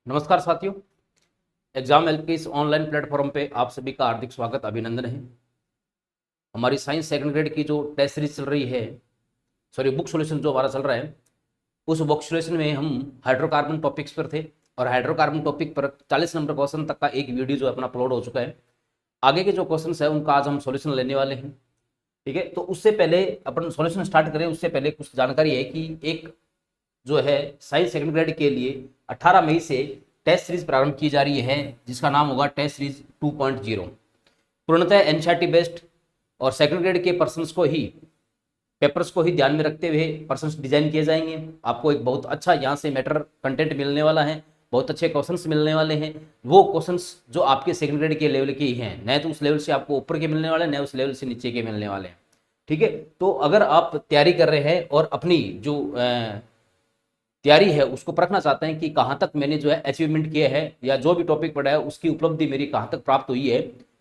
नमस्कार साथियों। Exam help के इस ऑनलाइन प्लेटफॉर्म पे आप सभी का हार्दिक स्वागत अभिनंदन है। हमारी साइंस सेकंड ग्रेड की जो टेस्ट सीरीज चल रही है, सॉरी बुक सॉल्यूशन जो हमारा चल रहा है, उस बुक सॉल्यूशन में हम हाइड्रोकार्बन टॉपिक्स पर थे और हाइड्रोकार्बन टॉपिक पर 40 नंबर क्वेश्चन तक का एक वीडियो जो अपना अपलोड हो चुका है। आगे के जो क्वेश्चन है उनका आज हम सॉल्यूशन लेने वाले हैं। ठीक है, तो उससे पहले अपन सॉल्यूशन स्टार्ट करें उससे पहले कुछ जानकारी है कि एक जो है साइंस सेकंड ग्रेड के लिए 18 मई से टेस्ट सीरीज प्रारंभ की जा रही है, जिसका नाम होगा टेस्ट सीरीज 2.0। पूर्णतः एनसीईआरटी बेस्ड और सेकंड ग्रेड के पर्सन्स को ही पेपर्स को ही ध्यान में रखते हुए पर्सन्स डिजाइन किए जाएंगे। आपको एक बहुत अच्छा यहाँ से मैटर कंटेंट मिलने वाला है, बहुत अच्छे क्वेश्चंस मिलने वाले हैं। वो क्वेश्चंस जो आपके सेकंड ग्रेड के लेवल के ही हैं, न तो उस लेवल से आपको ऊपर के मिलने वाले, न उस लेवल से नीचे के मिलने वाले हैं। ठीक है, तो अगर आप तैयारी कर रहे हैं और अपनी जो तैयारी है उसको परखना चाहते हैं कि कहाँ तक मैंने जो है अचीवमेंट किया है या जो भी टॉपिक पढ़ा है उसकी उपलब्धि मेरी कहाँ तक प्राप्त हुई है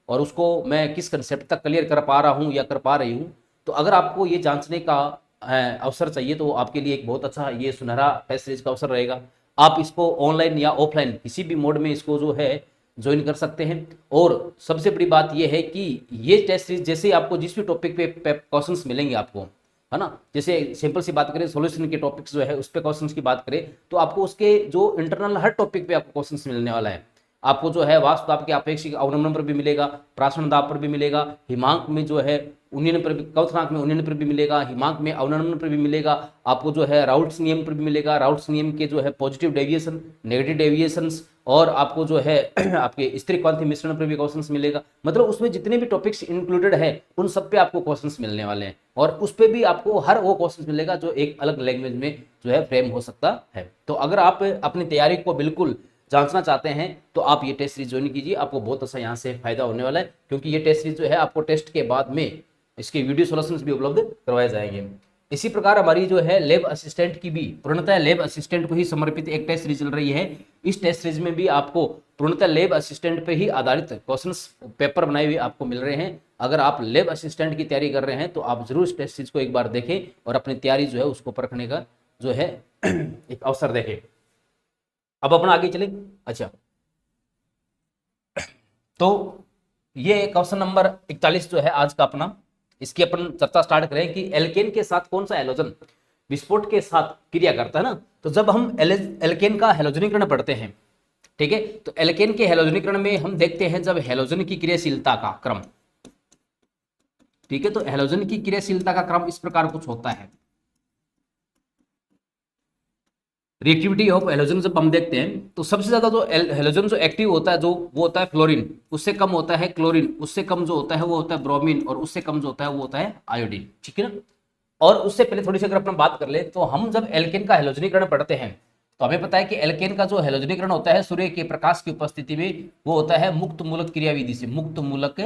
और उसको मैं किस कंसेप्ट तक क्लियर कर पा रहा हूँ या कर पा रही हूँ, तो अगर आपको ये जांचने का अवसर चाहिए तो आपके लिए एक बहुत अच्छा ये सुनहरा टेस्ट सीरीज का अवसर रहेगा। आप इसको ऑनलाइन या ऑफलाइन किसी भी मोड में इसको जो है ज्वाइन कर सकते हैं। और सबसे बड़ी बात यह है कि ये टेस्ट सीरीज जैसे आपको जिस भी टॉपिक पे क्वेश्चंस मिलेंगे आपको, है ना, जैसे सिंपल सी बात करें सॉल्यूशन के टॉपिक्स जो है उस पे क्वेश्चंस की बात करें तो आपको उसके जो इंटरनल हर टॉपिक पे आपको क्वेश्चंस मिलने वाला है। आपको जो है वास्तु दाब के आपेक्षिक अवनमन पर भी मिलेगा, प्राशन दाब पर भी मिलेगा, हिमांक में जो है उन्नयन पर भी, कवथनांक में उन्नयन पर भी मिलेगा, हिमांक में अवनमन पर भी मिलेगा। आपको जो है राउट्स नियम पर भी मिलेगा, राउट्स नियम के जो है पॉजिटिव डेविएशन, नेगेटिव डेविएशंस, और आपको जो है आपके स्त्री क्वांति मिश्रण पर भी क्वेश्चंस मिलेगा। मतलब उसमें जितने भी टॉपिक्स इंक्लूडेड है उन सब पे आपको क्वेश्चंस मिलने वाले हैं और उस पे भी आपको हर वो क्वेश्चंस मिलेगा जो एक अलग लैंग्वेज में जो है फ्रेम हो सकता है। तो अगर आप अपनी तैयारी को बिल्कुल जांचना चाहते हैं तो आप ये टेस्ट सीरीज ज्वाइन कीजिए, आपको बहुत अच्छा यहाँ से फायदा होने वाला है, क्योंकि ये टेस्ट सीरीज जो है आपको टेस्ट के बाद में इसके वीडियो सॉल्यूशंस भी उपलब्ध करवाए जाएंगे। इसी प्रकार हमारी जो है लैब असिस्टेंट की भी पूर्णतः लैब असिस्टेंट को ही समर्पित एक टेस्ट सीरीज चल रही है। इस टेस्ट सीरीज में भी आपको पूर्णतः लैब असिस्टेंट पे ही आधारित क्वेश्चंस पेपर बनाए हुए आपको मिल रहे हैं। अगर आप लैब असिस्टेंट की तैयारी कर रहे हैं तो आप जरूर इस टेस्ट सीरीज को एक बार देखें और अपनी तैयारी जो है उसको परखने का जो है एक अवसर देखें। अब अपन आगे चलें। अच्छा, तो ये क्वेश्चन नंबर 41 जो है आज का अपना, इसकी अपन चर्चा स्टार्ट करें कि एल्केन के साथ कौन सा हैलोजन विस्फोट के साथ क्रिया करता है ना। तो जब हम एल्केन का हैलोजनीकरण पढ़ते हैं, ठीक है, तो एल्केन के हैलोजनीकरण में हम देखते हैं जब हैलोजन की क्रियाशीलता का क्रम, ठीक है, तो हैलोजन की क्रियाशीलता का क्रम इस प्रकार कुछ होता है। रिएक्टिविटी ऑफ हैलोजन जब हम देखते हैं तो सबसे ज्यादा जो हैलोजन जो एक्टिव होता है जो वो होता है फ्लोरीन, उससे कम होता है क्लोरीन, उससे कम जो होता है वो होता है ब्रोमीन, और उससे कम जो होता है वो होता है आयोडीन। ठीक है ना। और उससे पहले थोड़ी सी अगर अपन बात कर ले तो हम जब एल्केन का हैलोजनीकरण पढ़ते हैं तो हमें पता है कि एल्केन का जो हैलोजनीकरण होता है सूर्य के प्रकाश की उपस्थिति में वो होता है मुक्त मूलक क्रियाविधि से, मुक्त मूलक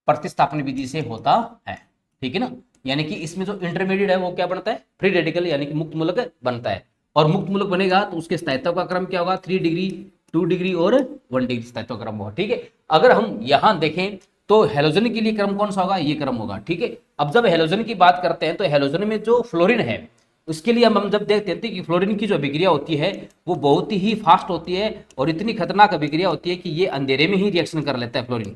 प्रतिस्थापन विधि से होता है। ठीक है ना, यानी कि इसमें जो इंटरमीडिएट है वो क्या बनता है, फ्री रेडिकल यानी कि मुक्त मूलक बनता है। और मुक्त मूलक बनेगा तो उसके स्थायित्व का क्रम क्या होगा, 3 डिग्री, 2 डिग्री और 1 डिग्री स्थायित्व क्रम होगा। ठीक है, अगर हम यहां देखें तो हेलोजन के लिए क्रम कौन सा होगा, ये क्रम होगा। ठीक है, अब जब हेलोजन की बात करते हैं तो हेलोजन में जो फ्लोरीन है उसके लिए हम जब देखते हैं कि फ्लोरीन की जो अभिक्रिया होती है वो बहुत ही फास्ट होती है और इतनी खतरनाक अभिक्रिया होती है कि ये अंधेरे में ही रिएक्शन कर लेता है फ्लोरीन।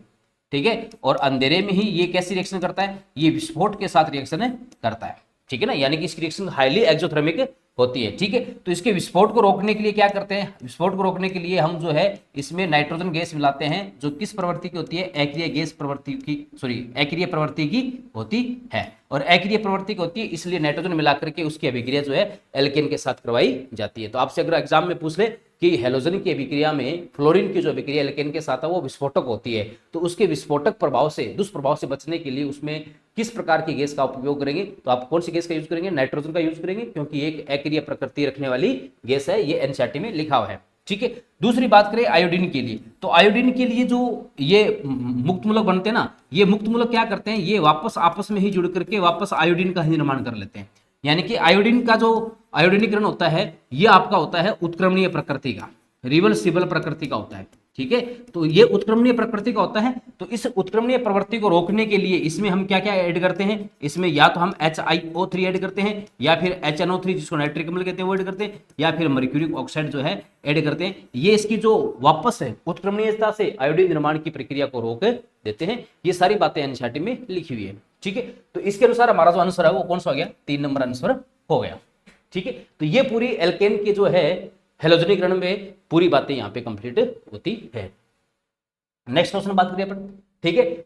ठीक है, और अंधेरे में ही ये कैसी रिएक्शन करता है, ये विस्फोट के साथ रिएक्शन करता है। ठीक है ना, यानी कि इसकी रिएक्शन हाईली एक्सोथर्मिक होती है। ठीक है, तो इसके विस्फोट को रोकने के लिए क्या करते हैं, विस्फोट को रोकने के लिए हम जो है इसमें नाइट्रोजन गैस मिलाते हैं जो किस प्रवृत्ति की होती है, अक्रिय गैस प्रवृत्ति की, सॉरी अक्रिय प्रवृत्ति की होती है। और अक्रिय प्रवृत्ति की होती है इसलिए नाइट्रोजन मिला करके उसकी अभिक्रिया जो है एल्केन के साथ करवाई जाती है। तो आपसे अगर एग्जाम में पूछ ले कि हेलोजन की अभिक्रिया में फ्लोरीन की जो अभिक्रिया एल्केन के साथ है वो विस्फोटक होती है, तो उसके विस्फोटक प्रभाव से, दुष्प्रभाव से बचने के लिए उसमें किस प्रकार की गैस का उपयोग करेंगे, तो आप कौन सी गैस का यूज करेंगे, नाइट्रोजन का यूज करेंगे, क्योंकि एक अक्रिय प्रकृति रखने वाली गैस है, ये एनसीईआरटी में लिखा हुआ है। ठीक है, दूसरी बात करें आयोडीन के लिए, तो आयोडीन के लिए जो ये मुक्त मूलक बनते हैं ना, ये मुक्त मूलक क्या करते हैं, ये वापस आपस में ही जुड़ करके वापस आयोडीन का ही निर्माण कर लेते हैं। यानी कि आयोडीन का जो आयोडीनीकरण होता है ये आपका होता है उत्क्रमणीय प्रकृति का, रिवर्सिबल प्रकृति का होता है। ठीक है। तो ये उत्क्रमणीय प्रकृति का होता है। तो इस उत्क्रमणीय प्रवृत्ति को रोकने के लिए इसमें हम क्या क्या ऐड करते हैं, इसमें या तो हम HiO3 ऐड करते हैं, या फिर HNO3 जिसको नाइट्रिक अम्ल कहते हैं वो ऐड करते हैं, या फिर मर्क्यूरिक ऑक्साइड जो है ऐड करते हैं। ये इसकी जो वापस है उत्क्रमणीयता से आयोडीन निर्माण की प्रक्रिया को रोक देते हैं। ये सारी बातें एनसीईआरटी में लिखी हुई है। ठीक है, तो इसके अनुसार हमारा जो आंसर है वो कौन सा हो गया, 3 नंबर आंसर हो गया। ठीक है, तो ये पूरी एल्केन की जो है हेलोजनीकरण में पूरी बातें यहां पे कंप्लीट होती है। नेक्स्ट क्वेश्चन बात करिए अपन। ठीक है,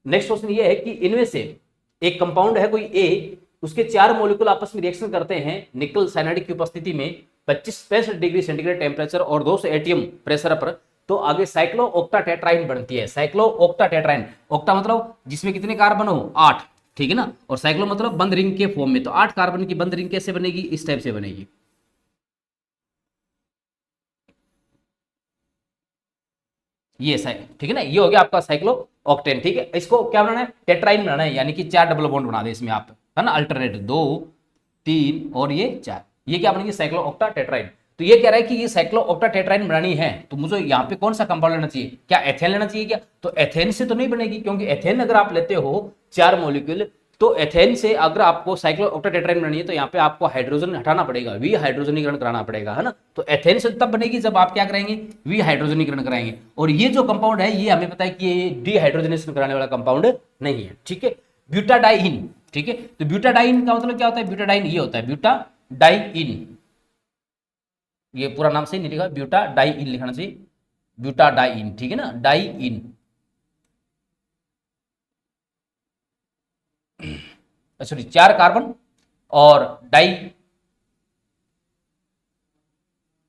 नेक्स्ट क्वेश्चन ये है कि इनमें से एक कंपाउंड है कोई ए, उसके 4 मॉलिक्यूल आपस में रिएक्शन करते हैं निकल साइनाइड की उपस्थिति में 25-65 डिग्री सेंटीग्रेड टेम्परेचर और 200 एटीएम प्रेशर पर, तो आगे साइक्लो ऑक्टाटेट्राइन बनती है। साइक्लो ऑक्टाटेट्राइन, ऑक्टा मतलब जिसमें कितने कार्बन हो, 8, ठीक है ना, और साइक्लो मतलब बंद रिंग के फॉर्म में। तो 8 कार्बन की बंद रिंग कैसे बनेगी, इस टाइप से बनेगी। ये ठीक है ना, ये हो गया आपका साइक्लो ऑक्टेन। ठीक है, इसको क्या बनाना है, टेट्राइन बनाना है, यानी कि 4 डबल बॉन्ड बना दे इसमें आप, है ना, अल्टरनेट 2 3 और ये 4, ये क्या बनेगी, साइक्लो ऑक्टा टेट्राइन। तो ये कह रहा है कि ये साइक्लो ऑक्टा टेट्राइन बनानी है तो मुझे यहाँ पे कौन सा कंपाउंड लेना चाहिए, क्या एथेन लेना चाहिए क्या, तो एथेन से तो नहीं बनेगी, क्योंकि एथेन अगर आप लेते हो 4 मॉलिक्यूल, तो एथेन से अगर आपको साइक्लो ऑक्टाटेट्राइन बनानी है तो यहाँ पे आपको हाइड्रोजन हटाना पड़ेगा, वी हाइड्रोजनीकरण कराना पड़ेगा, है ना। तो एथेन से तब बनेगी जब आप क्या कराएंगे, वी हाइड्रोजनीकरण कराएंगे। और ये जो कंपाउंड है ये हमें पता है कि ये डीहाइड्रोजनेशन कराने वाला कंपाउंड नहीं है। ठीक है, ब्यूटाडाइन। ठीक है, तो ब्यूटाडाइन का मतलब क्या होता है, ब्यूटाडाइन ये होता है ब्यूटाडाइन, ये पूरा नाम सही नहीं लिखा, ब्यूटाडाइन लिखना चाहिए, ब्यूटाडाइन, ठीक है ना, डाइन। सॉरी 4 कार्बन और डाई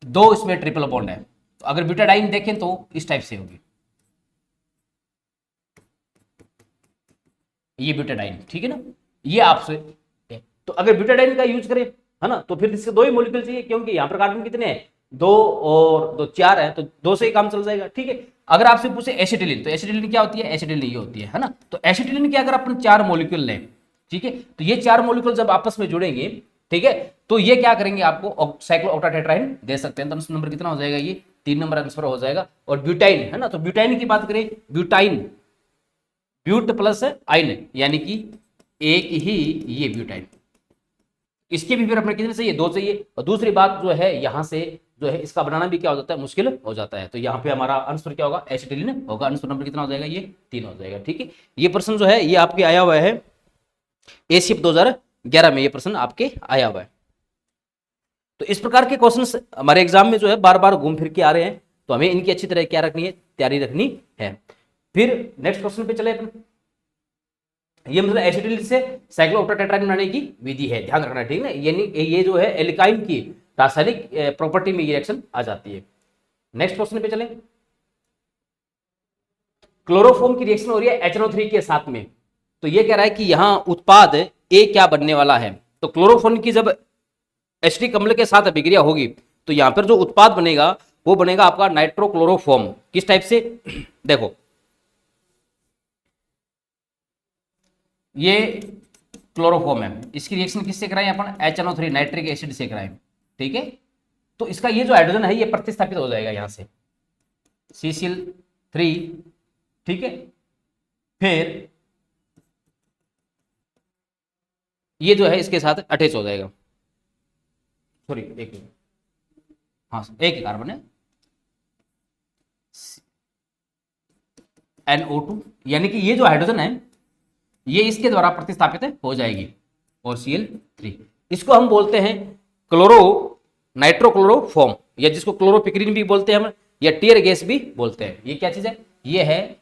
2, इसमें ट्रिपल बॉन्ड है। तो अगर ब्यूटाडाइन देखें तो इस टाइप से होगी, ये ब्यूटाडाइन, ठीक है ना, ये आपसे। तो अगर ब्यूटाडाइन का यूज करें, है ना, तो फिर इसके 2 ही मॉलिक्यूल चाहिए, क्योंकि यहां पर कार्बन कितने हैं, 2 और 2 4 है, तो 2 से ही काम चल जाएगा। ठीक है, अगर आपसे पूछे एसिटिलीन, तो एसिटिलीन क्या होती है, एसिटिलीन ये होती है ना। तो एसिटिलीन के अगर अपन 4 मॉलिक्यूल लें, ठीक है, तो ये 4 मॉलिक्यूल जब आपस में जुड़ेंगे, ठीक है, तो ये क्या करेंगे, आपको साइक्लो ऑक्टाटेट्राइन दे सकते हैं। तो आंसर नंबर कितना हो जाएगा, ये 3 नंबर आंसर हो जाएगा। और ब्यूटाइन, है ना, तो ब्यूटाइन की बात करें, ब्यूटाइन, ब्यूट प्लस आइन, यानी कि एक ही ये ब्यूटाइन, इसके भी फिर अपने कितने चाहिए, 2 चाहिए। और दूसरी बात जो है यहां से जो है इसका बनाना भी क्या हो जाता है, मुश्किल हो जाता है। तो यहाँ पे हमारा आंसर क्या होगा, एसिटिलीन होगा। आंसर नंबर कितना हो जाएगा, ये 3 हो जाएगा। ठीक है, ये प्रश्न जो है ये आपके आया हुआ है एसीएफ 2011 में, ये प्रश्न आपके आया हुआ है। तो इस प्रकार के क्वेश्चंस हमारे एग्जाम में जो है बार बार घूम फिर के आ रहे हैं, तो हमें इनकी अच्छी तरह क्या रखनी है, तैयारी रखनी है। फिर नेक्स्ट क्वेश्चन पे चले अपन। ये मतलब एसिटिलीन से साइक्लो ऑक्टाटेट्राइन बनाने की विधि है, ध्यान रखना, ठीक है ना, यानी ये जो है एल्काइन की रासायनिक प्रॉपर्टी में ये रिएक्शन आ जाती है। नेक्स्ट क्वेश्चन पे चले। क्लोरोफॉर्म की रिएक्शन हो रही है HNO3 के साथ में, तो ये कह रहा है कि यहां उत्पाद ए क्या बनने वाला है। तो क्लोरोफॉर्म की जब एसिटिक अम्ल के साथ अभिक्रिया होगी तो यहां पर जो उत्पाद बनेगा वो बनेगा आपका नाइट्रोक्लोरोफॉर्म। किस टाइप से, देखो ये क्लोरोफॉर्म है, इसकी रिएक्शन किससे कराएं अपन, HNO3 नाइट्रिक एसिड से कराएं। ठीक है, तो इसका ये जो हाइड्रोजन है ये प्रतिस्थापित हो जाएगा यहां से CCl3, ठीक है, फिर ये जो है इसके साथ अटैच हो जाएगा, सॉरी एक, हाँ एक कार्बन है NO2, यानी कि ये जो हाइड्रोजन है ये इसके द्वारा प्रतिस्थापित हो जाएगी, और Cl3, इसको हम बोलते हैं क्लोरो नाइट्रोक्लोरोफॉर्म, या जिसको क्लोरोपिक्रीन भी बोलते हैं हम, या टीयर गैस भी बोलते हैं। ये क्या चीज है, ये है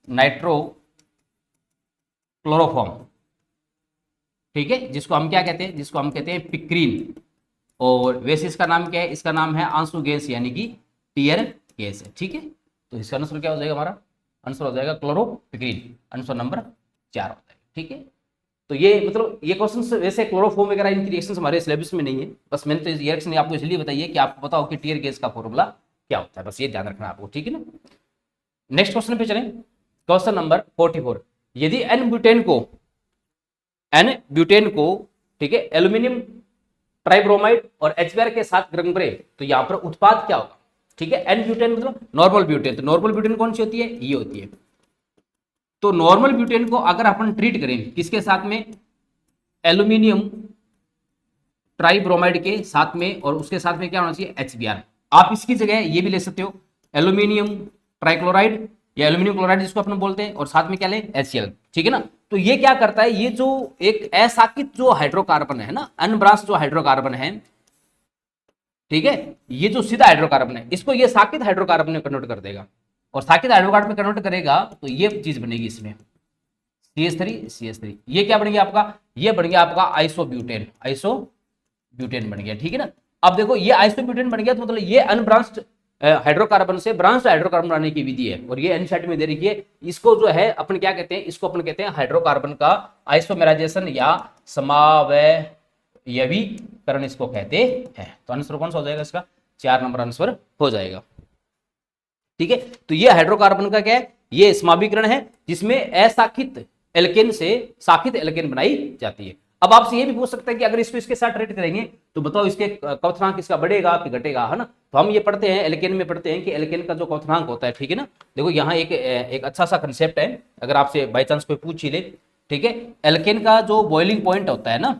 नाइट्रोक्लोरोफॉर्म, ठीक है, जिसको हम क्या कहते हैं, जिसको हम कहते हैं पिक्रीन। और वैसे इसका नाम क्या है, इसका नाम है आंसू गैस, यानी कि टीयर गैस है। ठीक है, तो इसका आंसर क्या हो जाएगा, हमारा आंसर हो जाएगा क्लोरोपिक्रीन, आंसर नंबर 4 हो जाएगा। ठीक है, तो ये मतलब ये क्वेश्चन वैसे क्लोरोफॉर्म वगैरह इनकी रिएक्शन हमारे सिलेबस में नहीं है, बस मैंने तो ये रिएक्शन आपको इसलिए बताइए कि आपको पता हो कि टीयर गैस का फॉर्मूला क्या होता है, बस ये ध्यान रखना आपको, ठीक है ना। नेक्स्ट क्वेश्चन पे चलें, क्वेश्चन नंबर 44। यदि एन ब्यूटेन को ठीक है एल्यूमिनियम ट्राइब्रोमाइड और HBr के साथ गर्म करें तो यहां पर उत्पाद क्या होगा। ठीक है। एन ब्यूटेन मतलब नॉर्मल ब्यूटेन, तो नॉर्मल ब्यूटेन कौन सी होती है, ये होती है। तो नॉर्मल ब्यूटेन को अगर अपन ट्रीट करें किसके साथ में, एल्यूमिनियम ट्राइब्रोमाइड के साथ में, और उसके साथ में क्या होना चाहिए, HBr। आप इसकी जगह ये भी ले सकते हो, एल्यूमिनियम ट्राइक्लोराइड या एल्यूमिनियम क्लोराइड जिसको अपन बोलते हैं, और साथ में क्या ले, HCl, ठीक है ना। तो ये क्या करता है, ये जो एक असाकित जो हाइड्रोकार्बन है ना, अनब्रांच जो हाइड्रोकार्बन है, ठीक है, ये जो सीधा हाइड्रोकार्बन है इसको ये साकित हाइड्रोकार्बन में कन्वर्ट कर देगा, और साकित हाइड्रोकार्बन में कन्वर्ट करेगा तो ये चीज बनेगी इसमें CH3 ये क्या बन गया आपका, ये बन गया आपका आइसोब्यूटेन, आइसोब्यूटेन बन गया, ठीक है ना। अब देखो ये आइसोब्यूटेन बन गया तो मतलब ये अनब्रांच्ड हाइड्रोकार्बन से ब्रांच्ड हाइड्रोकार्बन बनाने की विधि है, और ये एनसीईआरटी में दे रखी है। इसको जो है अपन क्या कहते हैं, इसको अपन कहते हैं हाइड्रोकार्बन का आइसोमेराइजेशन या समावयवीकरण इसको कहते हैं। तो आंसर कौन सा हो जाएगा इसका, 4 नंबर आंसर हो जाएगा, ठीक है। तो ये हाइड्रोकार्बन का क्या है, ये समावीकरण है जिसमें असाकित एल्केन से साकित एल्केन बनाई जाती है। अब आपसे ये भी पूछ सकता है कि अगर इसको इसके साथ रेट करेंगे तो बताओ इसके क्वथनांक इसका बढ़ेगा कि घटेगा, है ना। तो हम ये पढ़ते हैं एल्केन में पढ़ते हैं कि एल्केन का जो क्वथनांक होता है, ठीक है ना। देखो यहाँ एक अच्छा सा कंसेप्ट है, अगर आपसे बाई चांस कोई पूछ ही ले, ठीक है, एल्केन का जो बॉइलिंग पॉइंट होता है ना,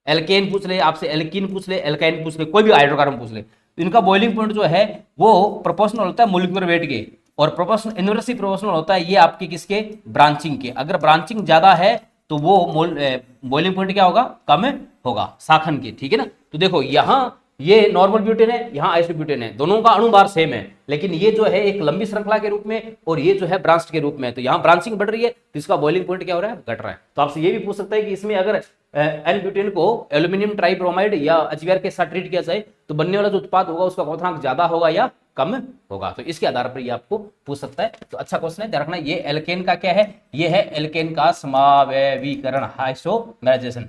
एल्केन पूछ ले आपसे, एल्कीन पूछ ले, एल्काइन पूछ ले, कोई भी हाइड्रोकार्बन पूछ ले, तो इनका बॉइलिंग पॉइंट जो है वो प्रोपोर्शनल होता है मोलिकुलर वेट के, और प्रोपोर्शनल इनवर्सली प्रोपोर्शनल होता है ये आपके किसके, ब्रांचिंग के। अगर ब्रांचिंग ज्यादा है तो वो बॉइलिंग पॉइंट क्या होगा, कम होगा शाखन के, ठीक है ना। तो देखो यहाँ ये नॉर्मल ब्यूटेन है, यहाँ आइसोब्यूटेन है, दोनों का अणुभार सेम है, लेकिन ये जो है एक लंबी श्रृंखला के रूप में और ये जो है ब्रांच के रूप में, तो यहाँ ब्रांचिंग बढ़ रही है तो इसका बॉइलिंग पॉइंट क्या हो रहा है, घट रहा है। तो आपसे ये भी पूछ सकता है कि इसमें अगर एन ब्यूटेन को एल्यूमिनियम ट्राइब्रोमाइड या HBr के साथ ट्रीट किया जाए तो बनने वाला जो उत्पाद होगा उसका क्वथनांक ज्यादा होगा या कम होगा, तो इसके आधार पर ये आपको पूछ सकता है। तो अच्छा क्वेश्चन है, ध्यान रखना। ये एल्केन का क्या है, ये है एल्केन का समावयवीकरण, आइसोमेराइजेशन,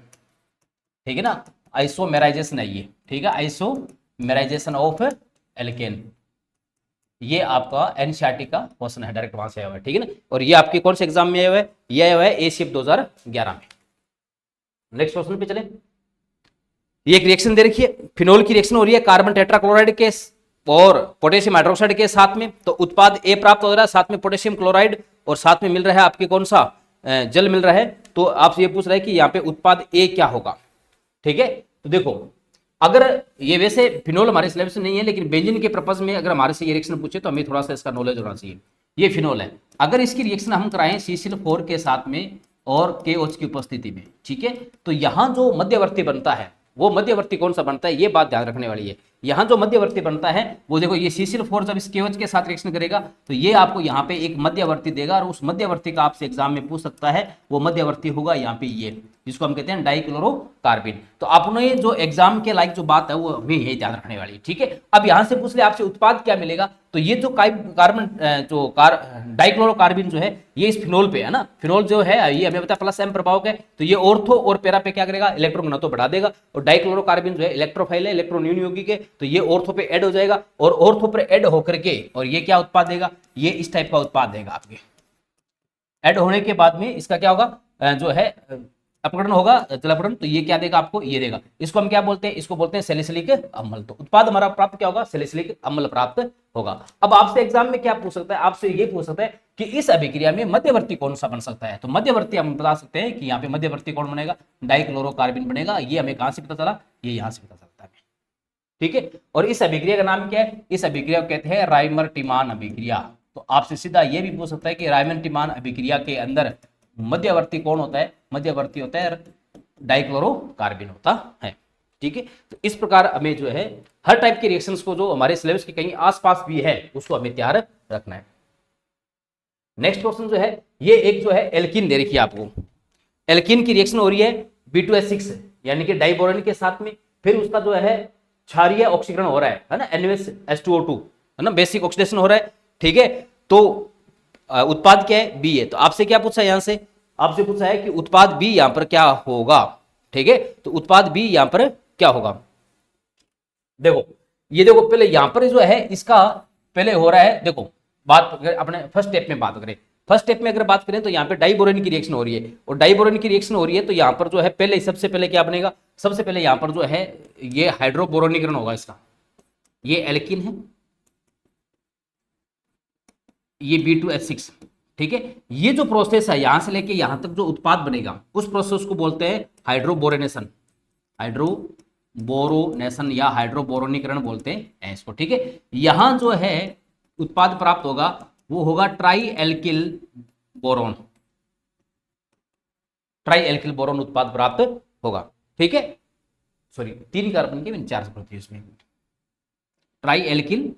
ठीक है ना, आइसोमेराइजेशन है ये, ठीक है, आइसोमेराइजेशन ऑफ एल्केन। ये आपका एनसीईआरटी का क्वेश्चन है, डायरेक्ट वहां से आया हुआ है, ठीक है ना। और ये आपके कौन से एग्जाम में आया हुआ है, ये आया हुआ है ACF 2011 में। नेक्स्ट क्वेश्चन पे चले। ये एक रिएक्शन दे रखी है, फिनोल की रिएक्शन हो रही है कार्बन टेट्राक्लोराइड के और पोटेशियम हाइड्रोक्साइड के साथ में, तो उत्पाद A प्राप्त हो रहा है, साथ में पोटेशियम क्लोराइड और साथ में मिल रहा है आपके कौन सा, जल मिल रहा है। तो आपसे ये पूछ रहा है कि यहाँ पे उत्पाद A क्या होगा, ठीक है। तो देखो अगर ये वैसे फिनोल हमारे सिलेबस में नहीं है, लेकिन बेंजीन के पर्पज में अगर हमारे से ये रिएक्शन पूछे तो हमें थोड़ा सा इसका नॉलेज होना चाहिए। ये फिनोल है, अगर इसकी रिएक्शन हम कराएं CCl4 के साथ में और KOH की उपस्थिति में, ठीक है, तो यहां जो मध्यवर्ती बनता है वो मध्यवर्ती कौन सा बनता है, ये बात ध्यान रखने वाली है। यहाँ जो मध्यवर्ती बनता है वो देखो, ये CCl4 जब इस KOH के साथ रिएक्शन करेगा तो ये आपको यहाँ पे एक मध्यवर्ती देगा, और उस मध्यवर्ती का आपसे एग्जाम में पूछ सकता है, वो मध्यवर्ती होगा यहाँ पे ये, जिसको हम कहते हैं डाइक्लोरोकार्बिन। तो आपने जो एग्जाम के लायक जो बात है वो हमें यही ध्यान रखने वाली है, ठीक है। अब यहाँ से पूछ ले आपसे उत्पाद क्या मिलेगा, तो ये जो कार्बन जो डाइक्लोरोकार्बिन जो है ये इस फिनोल पे है ना, फिनोल जो है ये हमें पता है प्लस M प्रभाव का है, तो ये ऑर्थो और पैरा पे क्या करेगा, इलेक्ट्रॉन घनत्व बढ़ा देगा, और डाइक्लोरोकार्बिन जो है इलेक्ट्रोफाइल है, इलेक्ट्रॉन न्यून यौगिक है, तो ये ऑर्थो पे ऐड हो जाएगा, और ऑर्थो पर ऐड होकर के और ये क्या उत्पाद देगा, ये इस टाइप का उत्पाद देगा। आपके ऐड होने के बाद में इसका क्या होगा, जो है अपघटन होगा, जलापकड़न, तो ये क्या देगा आपको, ये देगा। इसको हम क्या बोलते हैं, इसको बोलते हैं सैलिसिलिक अम्ल। तो उत्पाद हमारा प्राप्त क्या होगा, सैलिसिलिक अम्ल प्राप्त होगा। अब आपसे एग्जाम में क्या पूछ सकता है, आपसे ये पूछ सकता है कि इस अभिक्रिया में मध्यवर्ती कौन सा बन सकता है। तो मध्यवर्ती हम बता सकते हैं कि यहाँ पे मध्यवर्ती कौन बनेगा, डाइक्लोरोकार्बिन बनेगा। ये हमें कहां से पता चला, ये यहां से पता चलता है, ठीक है। और इस अभिक्रिया का नाम क्या है, इस अभिक्रिया को कहते हैं राइमर टिमान अभिक्रिया। तो आपसे सीधा ये भी पूछ सकता है कि राइमर टिमान अभिक्रिया के अंदर मध्यवर्ती कौन होता है, मध्यवर्ती होता है डाइक्लोरोकार्बिन होता है, ठीक है। तो इस प्रकार हमें जो है हर टाइप के रिएक्शंस को जो हमारे सिलेबस के कहीं आसपास भी है उसको हमें तैयार रखना है। नेक्स्ट क्वेश्चन जो है, ये एक जो है एल्कीन दे रखी है आपको, एल्कीन की रिएक्शन हो रही है B2H6 यानी कि डाइबोरेन के साथ में, फिर उसका जो है क्षारीय ऑक्सीकरण हो रहा है ना, NaOH है ना, बेसिक ऑक्सीडेशन हो रहा है, ठीक है। तो उत्पाद क्या है, B है। तो आपसे क्या पूछा है, यहां से आपसे पूछा है कि उत्पाद B यहां पर क्या होगा, ठीक है। तो उत्पाद B यहां पर क्या होगा, देखो ये देखो पहले यहां पर जो है इसका पहले हो रहा है, देखो बात अपने फर्स्ट स्टेप में बात करें, फर्स्ट स्टेप में अगर बात करें तो यहाँ पे डाइबोरेन की रिएक्शन हो रही है, और डाइबोरेन की रिएक्शन हो रही है तो यहाँ पर जो है पहले सबसे पहले क्या बनेगा, सबसे पहले यहाँ पर जो है ये हाइड्रोबोरोनीकरण होगा इसका, ये एल्कीन है, ये B2H6, ठीक है। ये जो प्रोसेस है यहां से लेके यहां तक जो उत्पाद बनेगा उस प्रोसेस को बोलते हैं हाइड्रोबोरेनेशन, हाइड्रोबोरोनेशन या हाइड्रोबोरोनीकरण बोलते हैं इसको, ठीक है। यहां जो है उत्पाद प्राप्त होगा वो होगा try alkyl boron, try alkyl boron उत्पाद प्राप्त होगा, ठीक है। सॉरी 3 कार्बन के 4 से पड़ती है उसमें, ट्राई एल्किल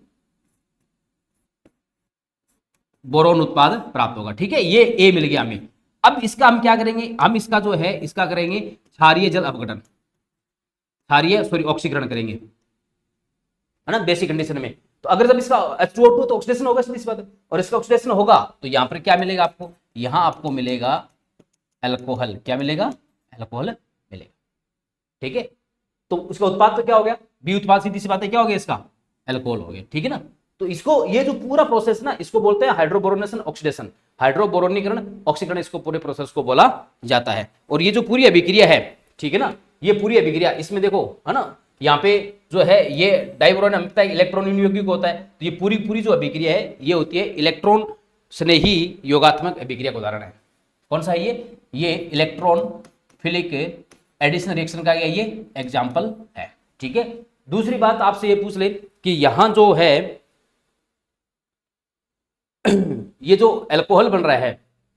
बोरोन उत्पाद प्राप्त होगा, ठीक है। ये ए मिल गया हमें। अब इसका हम क्या करेंगे, हम इसका जो है इसका करेंगे क्षारीय जल अपघटन, क्षारीय सॉरी ऑक्सीकरण करेंगे, है ना, बेसिक कंडीशन में। तो अगर जब इसका H2O2 तो ऑक्सीडेशन होगा सीधी सी बात है, और इसका ऑक्सीडेशन होगा तो यहां पर क्या मिलेगा आपको, यहां आपको मिलेगा अल्कोहल, क्या मिलेगा, अल्कोहल मिलेगा, ठीक है। तो उसका उत्पाद तो क्या हो गया, बी उत्पाद, सीधी सी बात है क्या हो गया इसका, अल्कोहल हो गया, ठीक है ना। तो इसको ये जो पूरा प्रोसेस ना इसको बोलते हैं हाइड्रोबोरोनेशन ऑक्सीडेशन, हाइड्रोबोरोनीकरण ऑक्सीकरण, इसको पूरे प्रोसेस को बोला जाता है। और ये जो पूरी अभिक्रिया है, ठीक है ना, ये पूरी अभिक्रिया इसमें देखो, है ना, यहाँ पे जो है ये डाइबोरोन अमिता इलेक्ट्रॉन यौगिक होता है, तो ये पूरी पूरी जो अभिक्रिया है ये होती है इलेक्ट्रॉन स्नेही योगात्मक अभिक्रिया का उदाहरण है। कौन सा है ये इलेक्ट्रॉन फिलिक एडिशन रिएक्शन का ये एग्जाम्पल है, ठीक है। दूसरी बात आपसे ये पूछ ले कि यहां जो है ये जो अल्कोहल बन रहा है,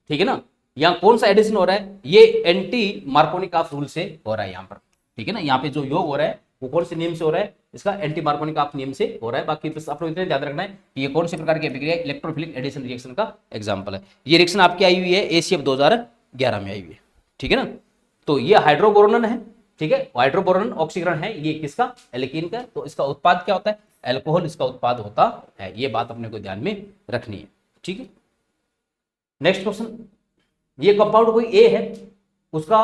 ठीक है ना, यहाँ कौन सा एडिशन हो रहा है, ये एंटी मार्कोनिकॉफ रूल से हो रहा है यहाँ पर, ठीक है ना। यहाँ पे जो योग हो रहा है वो कौन से नियम से हो रहा है, इसका एंटी मार्कोनिकॉफ नियम से हो रहा है। बाकी बस आप लोग इतना ध्यान रखना है कि ये कौन से प्रकार की अभिक्रिया इलेक्ट्रोफिलिक एडिशन रिएक्शन का एग्जाम्पल है। ये रिएक्शन आपकी आई हुई है ACF 2011 में आई हुई है, ठीक है ना। तो ये हाइड्रोबोरोन है, ठीक है, हाइड्रोबोरोन ऑक्सीकरण है, ये किसका, एल्कीन का। तो इसका उत्पाद क्या होता है, अल्कोहल इसका उत्पाद होता है, ये बात अपने को ध्यान में रखनी है, ठीक है। नेक्स्ट क्वेश्चन, ये कंपाउंड कोई ए है, उसका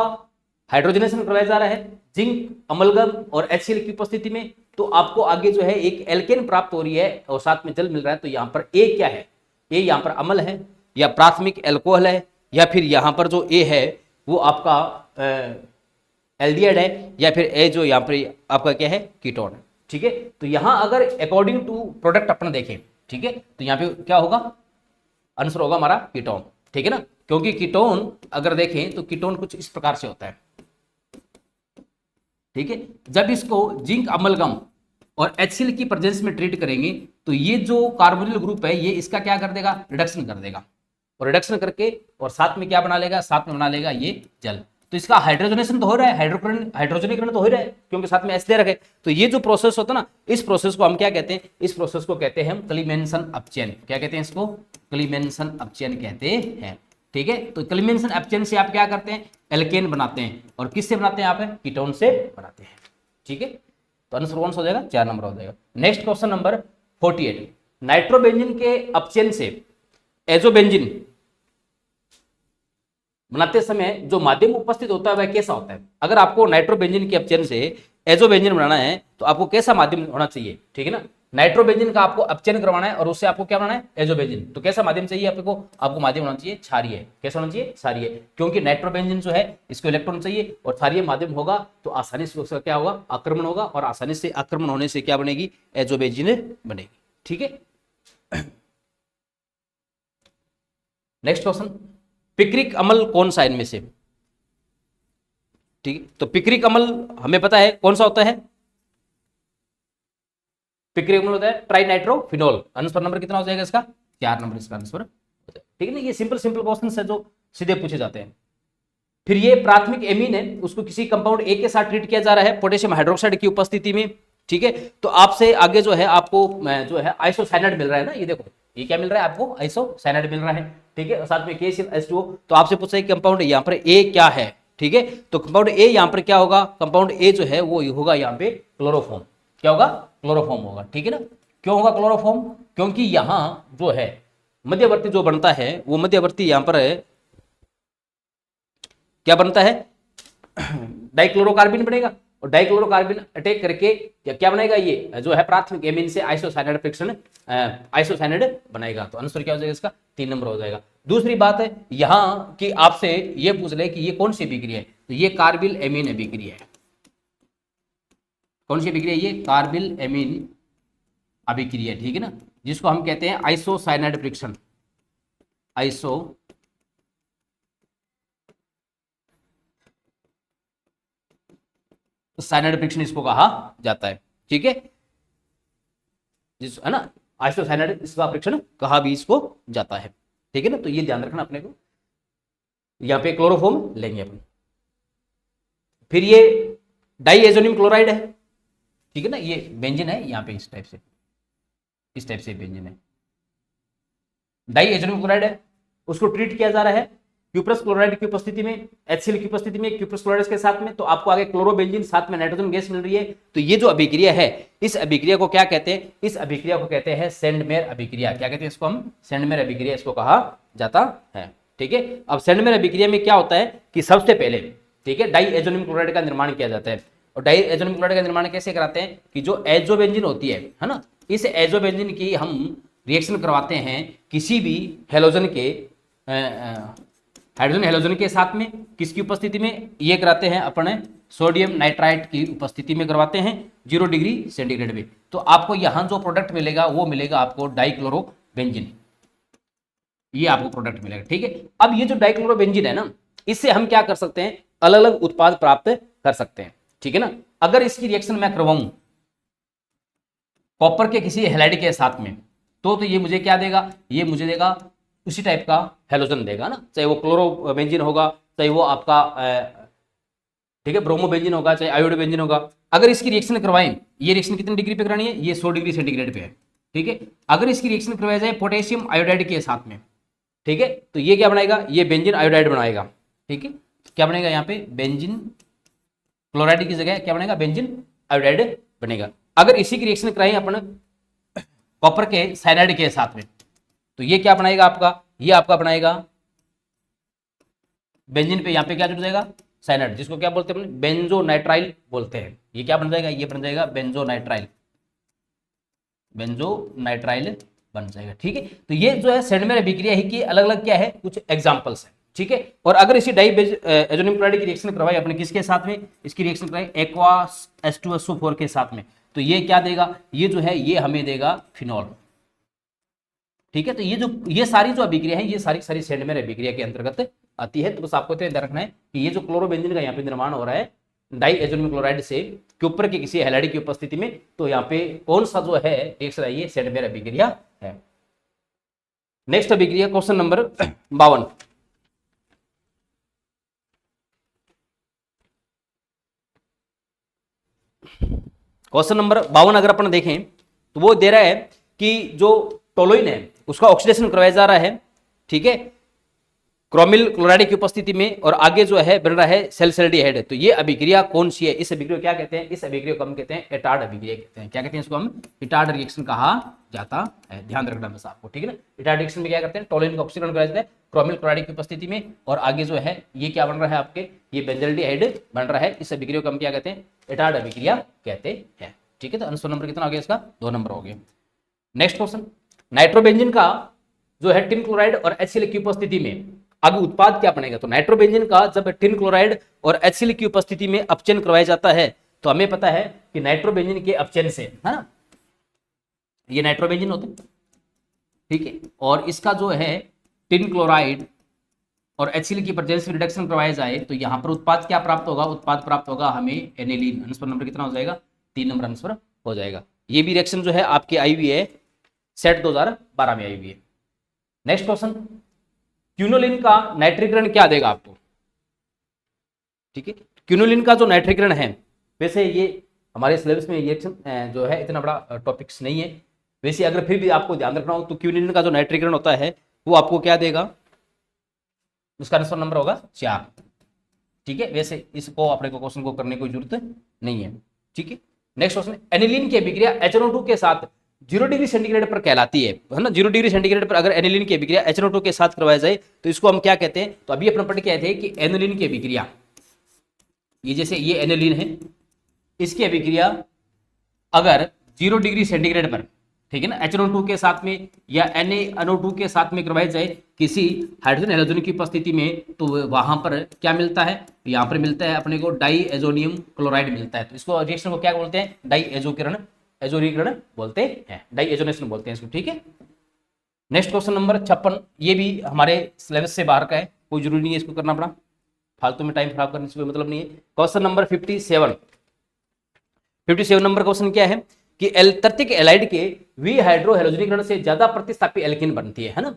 हाइड्रोजनेशन करवाया जा रहा है जिंक अमलगम और HCl की उपस्थिति में, तो आपको आगे जो है एक एल्केन प्राप्त हो रही है और साथ में जल मिल रहा है। तो यहां पर ए क्या है, ए यहां पर अम्ल है या प्राथमिक एल्कोहल है, या फिर यहां पर जो ए है वो आपका एल्डिहाइड है, या फिर ए जो यहां पर आपका क्या है, कीटोन है, ठीक है। तो यहां अगर अकॉर्डिंग टू प्रोडक्ट अपना देखें, ठीक है, तो यहां पे क्या होगा, आंसर होगा हमारा कीटोन, ठीक है ना। क्योंकि कीटोन अगर देखें तो कीटोन कुछ इस प्रकार से होता है, ठीक है। जब इसको जिंक अमलगम और HCl की प्रेजेंस में ट्रीट करेंगे तो ये जो कार्बोनिल ग्रुप है ये इसका क्या कर देगा, रिडक्शन कर देगा, और रिडक्शन करके और साथ में क्या बना लेगा, साथ में बना लेगा ये जल। तो इसका हाइड्रोजनेशन तो हो रहा है, हाइड्रोजनीकरण तो हो रहा है क्योंकि साथ में एच दे रखे। तो ये जो प्रोसेस होता है ना, इस प्रोसेस को हम क्या कहते हैं, इस प्रोसेस को कहते हैं हम क्लीमेंसन अपचयन। क्या कहते हैं इसको, क्लीमेंसन अपचयन कहते हैं, ठीक है। तो क्लीमेंसन अपचयन से आप क्या करते हैं, एल्केन बनाते हैं, और किससे बनाते हैं आप, कीटोन से बनाते हैं, ठीक है। तो आंसर कौन सा हो जाएगा, 4 नंबर हो जाएगा। नेक्स्ट क्वेश्चन नंबर 48, नाइट्रोबेंजीन के अपचयन से एजोबेंजीन बनाते समय जो माध्यम उपस्थित होता है वह कैसा होता है। अगर आपको नाइट्रोबेंजीन के अपचयन से एजोबेंजीन बनाना है तो आपको कैसा माध्यम होना चाहिए, ठीक है ना। नाइट्रोबेंजीन का आपको अपचयन करवाना है और उससे आपको क्या बनाना है, एजोबेंजीन। तो कैसा माध्यम चाहिए आपको माध्यम होना चाहिए क्षारीय। कैसा होना चाहिए, क्षारीय, क्योंकि नाइट्रोबेंजीन जो है इसको इलेक्ट्रॉन चाहिए और क्षारीय माध्यम होगा तो आसानी से उसका क्या होगा, आक्रमण होगा, और आसानी से आक्रमण होने से क्या बनेगी, एजोबेंजीन बनेगी, ठीक है। नेक्स्ट क्वेश्चन, पिक्रिक अम्ल कौन सा इनमें से, ठीक है। तो पिक्रिक अम्ल हमें पता है कौन सा होता है, पिक्रिक अम्ल होता है ट्राइनाइट्रोफिनोल। आंसर नंबर कितना हो जाएगा इसका, 4 नंबर इसका आंसर, ठीक है ना। ये सिंपल क्वेश्चन है जो सीधे पूछे जाते हैं। फिर ये प्राथमिक एमीन है, उसको किसी कंपाउंड ए के साथ ट्रीट किया जा रहा है पोटेशियम हाइड्रोक्साइड की उपस्थिति में, ठीक है। तो आपसे आगे जो है आपको जो है आइसोसाइनाइड मिल रहा है ना, ये देखो ये क्या मिल रहा है आपको, आइसोसाइनाइड मिल रहा है, ठीक है, साथ में KClH2O। तो आपसे पूछा है कंपाउंड यहाँ पर ए क्या है, ठीक है। तो कंपाउंड ए यहाँ पर क्या होगा, कंपाउंड ए जो है वो होगा यहाँ पे क्लोरोफॉर्म। क्या होगा, क्लोरोफॉर्म होगा, ठीक है ना। क्यों होगा क्लोरोफॉर्म, क्योंकि यहाँ जो है मध्यवर्ती जो बनता है वो मध्यवर्ती यहाँ पर है, क्या बनता है, डाइक्लोरोकार्बिन बनेगा, और डाइक्लोरोकार्बिन अटैक करके क्या बनाएगा, ये जो है प्राथमिक एमीन से आइसोसाइनाइड फ्रिक्शन आइसोसाइनाइड बनाएगा। तो आंसर क्या हो जाएगा इसका, 3 नंबर हो जाएगा। दूसरी बात है यहां कि आपसे ये पूछ ले कि ये कौन सी अभिक्रिया है, तो ये कार्बिल एमीन अभिक्रिया है। कौन सी अभिक्रिया है, ये कार्बिल एमीन अभिक्रिया, ठीक है ना, जिसको हम कहते हैं isocyanide friction, iso cyanide friction इसको कहा जाता है। ठीक है, जिस है ना आइसो साइनाइड इसका फ्रिक्शन कहा भी इसको जाता है। ठीक है ना, तो ये ध्यान रखना अपने को। यहां पे क्लोरोफॉर्म लेंगे अपन। फिर ये डाइएजोनियम क्लोराइड है। ठीक है ना, ये बेंजीन है यहाँ पे इस टाइप से बेंजीन है, डाइएजोनियम क्लोराइड है। उसको ट्रीट किया जा रहा है क्यूप्रस क्लोराइड की उपस्थिति में, HCl की उपस्थिति में, क्यूप्रस क्लोराइड के साथ में, तो आपको आगे क्लोरोबेंजीन साथ में नाइट्रोजन गैस मिल रही है। तो ये जो अभिक्रिया है, इस अभिक्रिया को क्या कहते हैं? इस अभिक्रिया को कहते हैं सेंडमेयर अभिक्रिया। क्या कहते हैं इसको हम? सेंडमेयर अभिक्रिया इसको कहा जाता है। ठीक है, अब सेंडमेयर अभिक्रिया में क्या होता है कि सबसे पहले, ठीक है, डाइएजोनियम क्लोराइड का निर्माण किया जाता है। और डाइएजोनियम क्लोराइड का निर्माण कैसे कराते हैं कि जो एजोबेंजीन होती है ना, इस एजोबेंजीन की हम रिएक्शन करवाते हैं किसी भी हेलोजन के हाइड्रोजन हेलोजन के साथ में। किसकी उपस्थिति में? ये कराते हैं अपने सोडियम नाइट्राइट की उपस्थिति में करवाते हैं 0 डिग्री सेंटीग्रेड में। तो आपको यहां जो प्रोडक्ट मिलेगा वो मिलेगा आपको डाइक्लोरोबेंजीन, ये आपको प्रोडक्ट मिलेगा। ठीक है, अब ये जो डाइक्लोरोबेंजीन है ना, इससे हम क्या कर सकते हैं? अलग अलग उत्पाद प्राप्त कर सकते हैं। ठीक है ना, अगर इसकी रिएक्शन मैं करवाऊं कॉपर के किसी हैलाइड के साथ में, तो ये मुझे क्या देगा? ये मुझे देगा उसी टाइप का हेलोजन देगा ना, चाहे वो क्लोरोबेंजीन होगा, चाहे वो आपका ठीक है ब्रोमोबेंजीन होगा, चाहे आयोडोबेंजीन होगा। अगर इसकी रिएक्शन करवाएं, ये रिएक्शन कितनी डिग्री पे करानी है? ये 100 डिग्री सेंटीग्रेड पे है। ठीक है, अगर इसकी रिएक्शन करवाई जाए पोटेशियम आयोडाइड के साथ में, ठीक है, तो ये क्या बनाएगा? ये बेंजीन आयोडाइड बनाएगा। ठीक है, क्या बनेगा यहाँ पे? बेंजीन क्लोराइड की जगह क्या बनेगा? बेंजीन आयोडाइड बनेगा। अगर इसी की रिएक्शन कराएं अपन कॉपर के साइनाइड के साथ में, तो ये क्या बनाएगा आपका? ये आपका बनाएगा बेंजीन पे, यहाँ पे क्या जुड़ जाएगा? साइनाइड, जिसको क्या बोलते हैं? बेंजोनाइट्राइल बोलते हैं। ये क्या बन जाएगा? ये बन जाएगा बेंजोनाइट्राइल, बेंजोनाइट्राइल बन जाएगा। ठीक है, तो ये जो है सेंडमेयर अभिक्रिया ही की अलग अलग क्या है? कुछ एग्जांपल्स है। ठीक है, और अगर इसी डाइएजोनियम क्लोराइड की रिएक्शन करवाई अपने किसके साथ में? इसकी रिएक्शन करवाई एक्वास H2SO4 के साथ में, तो ये क्या देगा? ये जो है ये हमें देगा फिनॉल। ठीक है, तो ये सारी जो अभिक्रिया है, ये सारी सारी सेंडमेयर अभिक्रिया के अंतर्गत आती है। तो बस आपको ध्यान रखना है कि ये जो क्लोरोबेंजीन का यहाँ पे निर्माण हो रहा है डाइएजोनियम क्लोराइड से क्यूपर के किसी हैलाइड की उपस्थिति में, तो यहाँ पे कौन सा जो है रिएक्शन है? ये सेंडमेयर अभिक्रिया है। नेक्स्ट अभिक्रिया क्वेश्चन नंबर 52। क्वेश्चन नंबर 52 अगर अपन देखें तो वो दे रहा है कि जो टोलुइन है उसका ऑक्सीडेशन करवाया जा रहा है। ठीक है, क्रोमिल क्लोराइड की उपस्थिति में, और आगे जो है बन रहा है सैलिसाइल्डिहाइड। तो ये अभिक्रिया कौन सी है? इस अभिक्रिया को क्या कहते हैं? इस अभिक्रिया को हम कहते हैं इटार्ड अभिक्रिया कहते हैं। क्या कहते हैं इसको हम? इटार्ड रिएक्शन कहा जाता है। ध्यान रखना बस आपको। ठीक है ना, इटार्ड रिएक्शन में क्या करते हैं? टोलुइन का ऑक्सीकरण कराया जाता है क्रोमिल क्लोराइड की उपस्थिति में, और आगे जो है ये क्या बन रहा है आपके? ये बेंजल्डिहाइड बन रहा है। इस अभिक्रिया को हम क्या कहते हैं? इटार्ड अभिक्रिया कहते हैं। ठीक है, तो आंसर नंबर कितना हो गया इसका? 2 नंबर हो गया। नेक्स्ट क्वेश्चन, नाइट्रोबेंजीन का जो है टिन क्लोराइड और HCl की उपस्थिति में आगे उत्पाद क्या बनेगा? तो नाइट्रोबेंजीन का जब टिन क्लोराइड और HCl की उपस्थिति में अपचयन करवाया जाता है, तो हमें पता है कि नाइट्रोबेंजीन के अपचयन से, है ना, ये नाइट्रोबेंजीन होते हैं। ठीक है, और इसका जो है टिन क्लोराइड और HCl की प्रेजेंस में रिडक्शन करवाया जाए, तो यहां पर उत्पाद क्या प्राप्त होगा? उत्पाद प्राप्त होगा हमें एनिलीन। आंसर नंबर कितना हो जाएगा? 3 नंबर आंसर हो जाएगा। ये भी रिएक्शन जो है आपकी आई हुई है सेट 2012 में आई हुई है। नेक्स्ट क्वेश्चन, क्यूनोलिन का नाइट्रीकरण क्या देगा आपको? ठीक है, क्यूनोलिन का जो नाइट्रीकरण है, वैसे ये हमारे सिलेबस में ये जो है इतना बड़ा टॉपिक्स नहीं है। वैसे अगर फिर भी आपको ध्यान रखना हो तो क्यूनोलिन का जो नाइट्रीकरण होता है वो आपको क्या देगा? उसका आंसर नंबर होगा 4। ठीक है, वैसे इसको अपने को क्वेश्चन को करने की जरूरत नहीं है। ठीक है, नेक्स्ट क्वेश्चन, एनिलीन की अभिक्रिया HNO2 के साथ 0 डिग्री सेंटीग्रेड पर कहलाती है ना। 0 डिग्री सेंटीग्रेड पर अगर एनिलीन की अभिक्रिया HNO2 के साथ करवाया जाए तो इसको हम क्या कहते हैं? तो अभी अपने पढ़ के आए थे कि एनिलीन की अभिक्रिया, ये जैसे ये एनिलीन है, इसकी अभिक्रिया अगर 0 डिग्री सेंटीग्रेड पर, ठीक है ना, HNO2 के साथ में या NaNO2 के साथ में करवाई जाए किसी हाइड्रोजन हेलोजन की उपस्थिति में, तो वहां पर क्या मिलता है? यहाँ पर मिलता है अपने को डाइएजोनियम क्लोराइड मिलता है। तो इसको रिएक्शन को क्या बोलते हैं? डाइएजोकरण, एजोरीकरण बोलते हैं, डाइएजोनेशन बोलते हैं इसको। ठीक है, नेक्स्ट क्वेश्चन नंबर 56, ये भी हमारे सिलेबस से बाहर का है, कोई जरूरी नहीं है इसको करना पड़ा, फालतू में टाइम खराब करने से कोई मतलब नहीं है। क्वेश्चन नंबर 57 नंबर क्वेश्चन क्या है कि तर्तिक एलाइड के वी हाइड्रो हेलोजनीकरण से ज्यादा प्रतिस्थापी एल्कीन बनती है ना।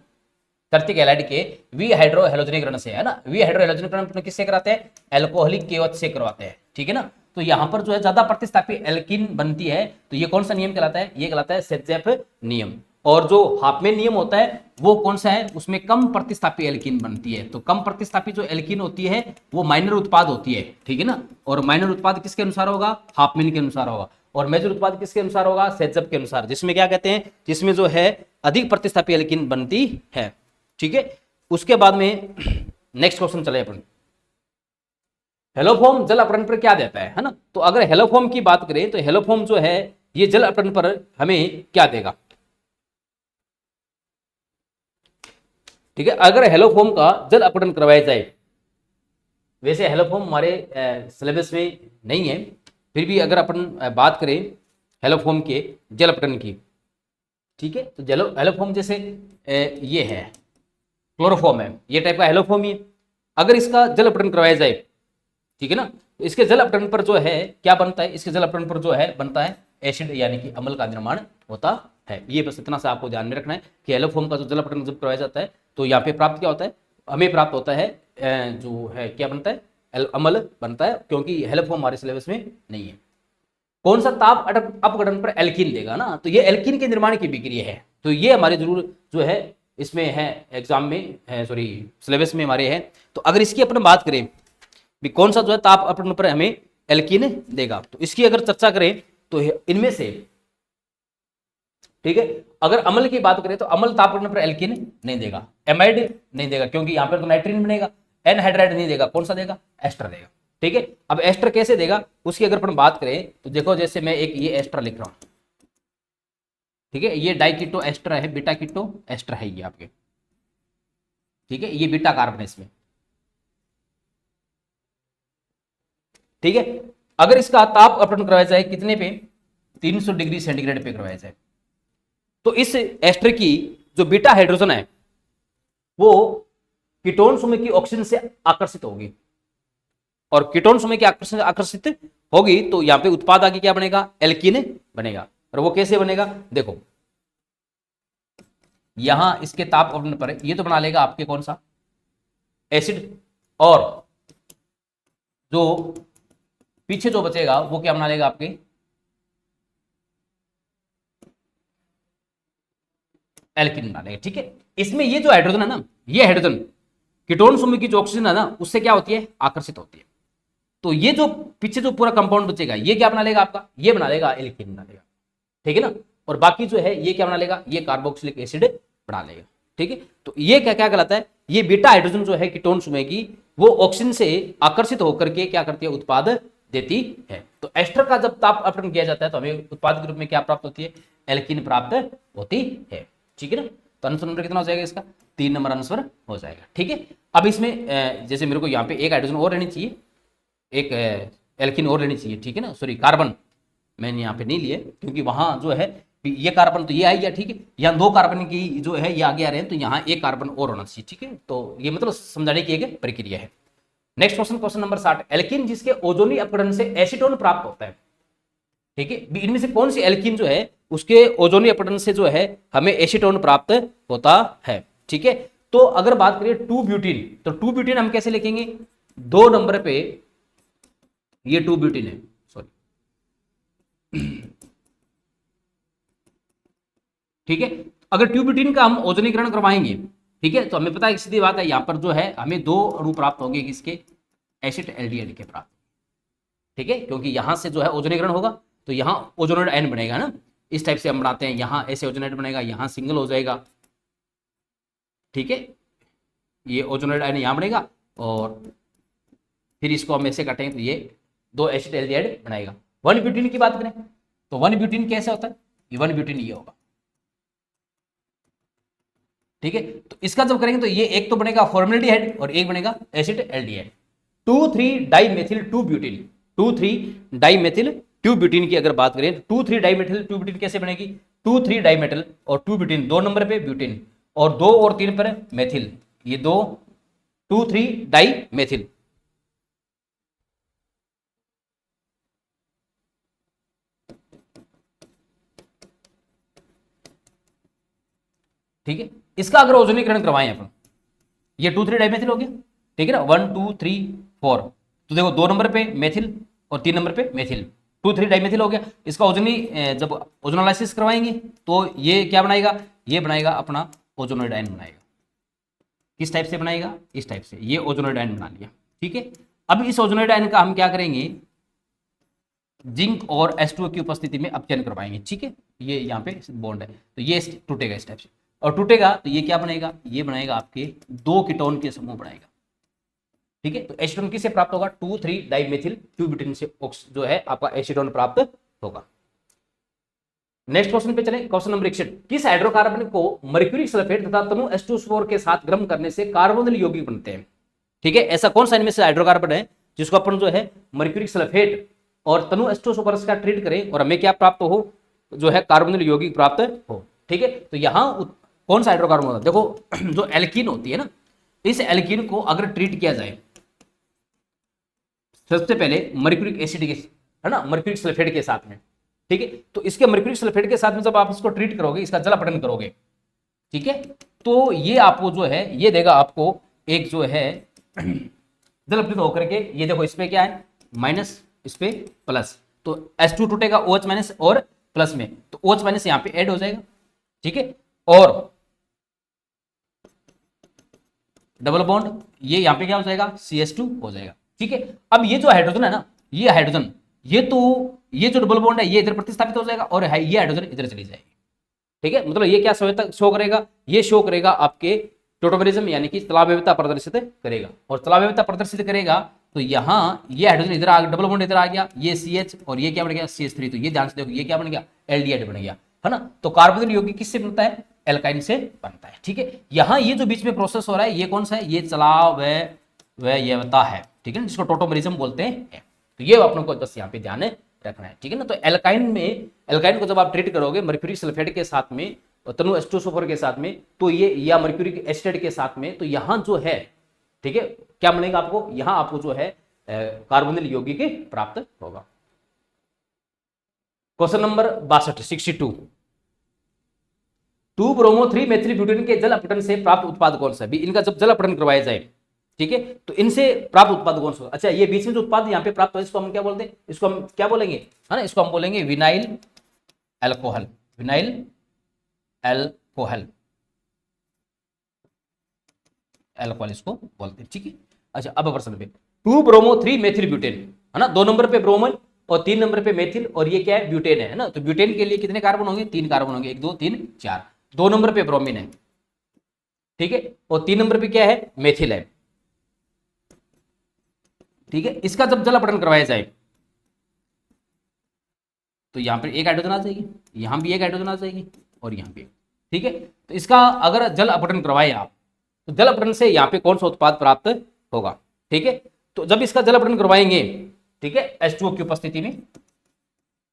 तर्तिक एलाइड के वी हाइड्रो हेलोजनीकरण से, है ना, वी हाइड्रो हेलोजनीकरण किससे कराते हैं, एल्कोहलिक केवच से करवाते हैं, ठीक है ना। तो यहां पर जो है ज्यादा प्रतिस्थापी एल्कीन बनती है, तो ये कौन सा नियम कहलाता है, ये कहलाता है सेज़ेफ नियम। और जो हाफमैन नियम होता है वो कौन सा है, उसमें कम प्रतिस्थापी एल्कीन बनती है। तो कम प्रतिस्थापी जो एल्कीन होती है वो माइनर उत्पाद होती है, ठीक है ना। और माइनर उत्पाद किसके अनुसार होगा, हाफमैन के अनुसार होगा। और मेजर उत्पाद किसके अनुसार होगा, सेज़ेफ के अनुसार, जिसमें क्या कहते हैं, जिसमें जो है अधिक प्रतिस्थापी एल्कीन बनती है, ठीक है। उसके बाद में नेक्स्ट क्वेश्चन चले अपन, हेलोफॉर्म जल अपरण पर क्या देता है ना। तो अगर हेलोफॉर्म की बात करें तो हेलोफॉर्म जो है ये जल अपरण पर हमें क्या देगा, ठीक है। अगर हेलोफॉर्म का जल अपरण करवाया जाए, वैसे हेलोफॉर्म हमारे सिलेबस में नहीं है, फिर भी अगर अपन बात करें हेलोफॉर्म के जल अपरण की, ठीक है, तो हेलोफॉर्म जैसे ये है क्लोरोफॉर्म है, ये टाइप का हेलोफॉर्म ही है। अगर इसका जल अपरण करवाया जाए, ठीक है ना, तो इसके जल अपरण पर जो है क्या बनता है, इसके जल अपरण पर जो है बनता है एसिड यानी कि अम्ल का निर्माण होता है। ये बस इतना सा आपको ध्यान में रखना है कि हेलोफॉर्म का जो जल अपरण जब करवाया जाता है तो यहाँ पे प्राप्त क्या होता है, हमें प्राप्त होता है जो है क्या बनता है, अम्ल बनता है, क्योंकि हेलोफॉर्म हमारे सिलेबस में नहीं है। कौन सा ताप अपघटन पर एल्कीन देगा ना, तो ये एल्कीन के निर्माण की विक्रिया है। तो ये हमारे जरूर जो है इसमें है, एग्जाम में है, सॉरी सिलेबस में हमारे है। तो अगर इसकी अपन बात करें भी कौन सा जो है ताप अपघटन पर हमें एल्कीन देगा, तो इसकी अगर चर्चा करें तो इनमें से, ठीक है, अगर अम्ल की बात करें तो अम्ल ताप अपघटन पर एल्कीन नहीं देगा, एमाइड नहीं देगा, क्योंकि यहां पर तो नाइट्रीन बनेगा, एनहाइड्राइड नहीं देगा, कौन सा देगा, एस्टर देगा, ठीक है। अब एस्टर कैसे देगा उसकी अगर अपन बात करें तो देखो, जैसे मैं एक ये एस्टर लिख रहा हूं, ठीक है, ये डाइकीटो एस्टर है, बीटा कीटो एस्टर है ये आपके, ठीक है, ये बीटा कार्बन है इसमें, ठीक है। अगर इसका ताप अपघटन करवाया जाए कितने पे, 300 डिग्री सेंटीग्रेड पे करवाया जाए, तो इस एस्टर की जो बीटा हाइड्रोजन है वो कीटोन समूह की ऑक्सीजन से आकर्षित होगी, और कीटोन समूह की आकर्षण आकर्षित होगी तो यहां पे उत्पाद आगे क्या बनेगा, एल्कीन बनेगा। और वो कैसे बनेगा, देखो यहां इसके ताप अपघटन पर ये तो बना लेगा आपके कौन सा, एसिड, और जो पीछे जो बचेगा वो क्या बना लेगा आपके, एल्कीन बना लेगा, ठीक है। इसमें ये जो हाइड्रोजन है ना, ये हाइड्रोजन कीटोन समूह की जो ऑक्सीजन है ना उससे क्या होती है, आकर्षित होती है। तो ये जो पीछे जो पूरा कंपाउंड बचेगा ये क्या बना लेगा आपका, ये बना लेगा एल्कीन बना लेगा, ठीक है ना। और बाकी जो है ये क्या बना लेगा, ये कार्बोक्सिलिक एसिड बना लेगा, ठीक है। तो ये क्या क्या कहलाता है, ये बीटा हाइड्रोजन जो है कीटोन समूह की वो ऑक्सीजन से आकर्षित होकर के क्या करती है, उत्पाद देती है। तो एस्टर का जब ताप अपघटन किया जाता है तो हमें उत्पाद के रूप में क्या प्राप्त होती है, एल्कीन प्राप्त होती है, ठीक है ना। तो आंसर नंबर कितना हो जाएगा इसका, 3 नंबर आंसर हो जाएगा, ठीक है। अब इसमें जैसे मेरे को यहाँ पे एक हाइड्रोजन और रहनी चाहिए, एक एल्कीन और लेनी चाहिए, ठीक है ना, सॉरी कार्बन मैंने यहाँ पे नहीं लिए क्योंकि वहां जो है ये कार्बन तो ये आ गया, ठीक है, यहाँ 2 कार्बन की जो है ये आगे आ रहे हैं, तो यहाँ एक कार्बन और होना चाहिए, ठीक है। तो ये मतलब समझाने की एक प्रक्रिया है। Next question, question number 60, alkene जिसके ओजोनी अपघटन से एसीटोन प्राप्त होता है, ठीक है, इनमें से कौन सी एल्कीन जो है उसके ओजोनी अपघटन से जो है हमें एसीटोन प्राप्त होता है, ठीक है। तो अगर बात करें 2 ब्यूटीन, तो 2 ब्यूटीन हम कैसे लिखेंगे, 2 नंबर पे ये 2 ब्यूटीन है, सॉरी, ठीक है। अगर 2 ब्यूटीन का हम ओजोनीकरण करवाएंगे, ठीक है, तो हमें पता है सीधी बात है यहां पर जो है हमें 2 अणु प्राप्त होंगे किसके, एसिड एल्डिहाइड के प्राप्त, ठीक है, क्योंकि यहां से जो है ओजोनीकरण होगा तो यहां ओजोनेट आयन बनेगा ना, इस टाइप से हम बनाते हैं, यहां ऐसे ओजोनेट बनेगा, यहां सिंगल हो जाएगा, ठीक है, ये ओजोनेट आयन यहां बनेगा और फिर इसको हम ऐसे काटेंगे तो ये 2 एसिड एल्डिहाइड बनाएगा। 1 ब्यूटीन की बात करें तो 1 ब्यूटीन कैसे होता है, ये 1 ब्यूटीन ये होगा, ठीक है। तो इसका जब करेंगे तो ये एक तो बनेगा फॉर्मल्डिहाइड और एक बनेगा acid aldehyde, 2,3 dimethyl 2 butene, 2,3 dimethyl 2 butene की अगर बात करें तो 2,3 डाइमेथिल 2 ब्यूटीन कैसे बनेगी, 2,3 डाइमेटल और 2 ब्यूटीन, 2 नंबर पे ब्यूटीन, और 2 और 3 पर मेथिल, ये 2 2 3 डाई मेथिल। ठीक है, इसका अगर ओजोनीकरण करवाएं अपन, ये 2 3 डाइमेथिल हो गया, ठीक है ना, 1 2 3 4, तो देखो 2 नंबर पे मेथिल और 3 नंबर पे मेथिल, 2 3 डाइमेथिल हो गया। इसका ओजोनी जब ओजोनोलाइसिस करवाएंगे तो ये क्या बनाएगा, ये बनाएगा अपना ओजोनोइड आयन बनाएगा। किस टाइप से बनाएगा, इस टाइप से, ये ओजोनोइड आयन बना लिया। ठीक है, अब इस ओजोनोइड आयन का हम क्या करेंगे, जिंक और H2O की उपस्थिति में अपचयन करवाएंगे। ठीक है, ये यहाँ पे बॉन्ड है तो ये टूटेगा इस टाइप से, और टूटेगा तो ये क्या बनेगा, ये बनाएगा आपके 2 कीटोन के समूह बनाएगा। ठीक है, तो एसीटोन किससे प्राप्त होगा, 2 3 डाइमेथिल ट्यूब्यूटेन से जो है आपका एसीटोन प्राप्त होगा। नेक्स्ट क्वेश्चन पे चले, क्वेश्चन नंबर 61, किस हाइड्रोकार्बन को मर्क्यूरिक सल्फेट तथा तनु H2SO4 के साथ गर्म करने से कार्बोनिल यौगिक बनते हैं। ठीक है, ऐसा कौन सा इनमें से हाइड्रोकार्बन है जिसको अपन जो है मर्क्यूरिक सल्फेट और तनु H2SO4 का ट्रीट करें और हमें क्या प्राप्त हो, जो है कार्बोनिल यौगिक प्राप्त हो। ठीक है, तो यहां कौन सा हाइड्रोकार्बन होता है, देखो जो एल्कीन होती है ना, इस एल्कीन को अगर ट्रीट किया जाए सबसे पहले मर्क्यूरिक एसिड के, है ना, मर्क्यूरिक सल्फेट के साथ में। ठीक है, तो इसके मर्क्यूरिक सल्फेट के साथ में जब आप इसको ट्रीट करोगे, इसका जल अपघटन करोगे, ठीक है, तो ये आपको जो है ये देगा आपको एक जो है जल अपघटित होकर के, ये देखो इस पे क्या है माइनस, इस पे प्लस, तो H2 टूटेगा OH माइनस और प्लस में, तो OH माइनस यहां पे ऐड हो जाएगा। ठीक है, और डबल बॉन्ड ये यहां पे क्या हो जाएगा, CH2 हो जाएगा। ठीक है, अब ये जो हाइड्रोजन है ना, ये हाइड्रोजन, ये जो डबल बॉन्ड है ये इधर प्रतिस्थापित हो जाएगा और ये हाइड्रोजन इधर चली जाएगी। ठीक है, मतलब ये क्या शो करेगा, ये शो करेगा आपके टोटोमेरिज्म यानी कि तलावयवता प्रदर्शित करेगा, और तलावयवता प्रदर्शित करेगा तो यहाँ ये हाइड्रोजन इधर आ गया, डबल बॉन्ड इधर आ गया, ये CH और ये क्या बन गया CH3, तो ये ध्यान से देखो ये क्या बन गया एल्डिहाइड बन गया, है ना। तो कार्बोनिल यौगिक किससे बनता है, एल्काइन से बनता है। ठीक है, यहाँ ये जो बीच में प्रोसेस हो रहा है ये कौन सा है, ये तलावयवता है। ठीक है ना, जिसको टोटोमेरिज्म बोलते हैं। तो ये अपने को बस यहाँ पे ध्यान रखना है। ठीक है ना, तो एल्काइन को जब आप ट्रीट करोगे मर्क्यूरिक सल्फेट के साथ में और तनु H2SO4 के साथ में, तो ये या मर्क्यूरिक एसिड के साथ में, तो यहां जो है, ठीक है, क्या मिलेगा आपको, यहां आपको जो है कार्बोनिल यौगिक प्राप्त होगा। Question number 62 62, 2 bromo 3 methyl butane के जल अपघटन से प्राप्त उत्पाद कौन सा है, इनका जब जल अपघटन करवाया जाए, ठीक है, तो इनसे प्राप्त उत्पाद कौन सा। अच्छा, ये बीच में जो उत्पाद यहाँ पे प्राप्त हो इसको हम क्या बोलते हैं, इसको हम क्या बोलेंगे, है ना, इसको हम बोलेंगे vinyl alcohol, vinyl alcohol, alcohol इसको बोलते हैं। ठीक है, अच्छा अब प्रश्न पे 2 ब्रोमो 3 मेथिल ब्यूटेन, है ना, 2 नंबर पे ब्रोमोन और 3 नंबर पे मेथिल, और ये क्या है ब्यूटेन है ना, तो ब्यूटेन के लिए कितने कार्बन होंगे, 3 कार्बन होंगे, 1 2 3 4, 2 नंबर पे ब्रोमीन है, ठीक है, और 3 नंबर पे क्या है मेथिल है। ठीक है, इसका जब जल अपघटन करवाया जाए तो यहां पर एक हाइड्रोजन आ जाएगी, यहां भी एक हाइड्रोजन आ जाएगी और यहां पे। ठीक है, तो इसका अगर जल अपघटन करवाए आप तो जल अपघटन से यहां पे कौन सा उत्पाद प्राप्त होगा। ठीक है, तो जब इसका जल अपघटन करवाएंगे, ठीक है, H2O की उपस्थिति में,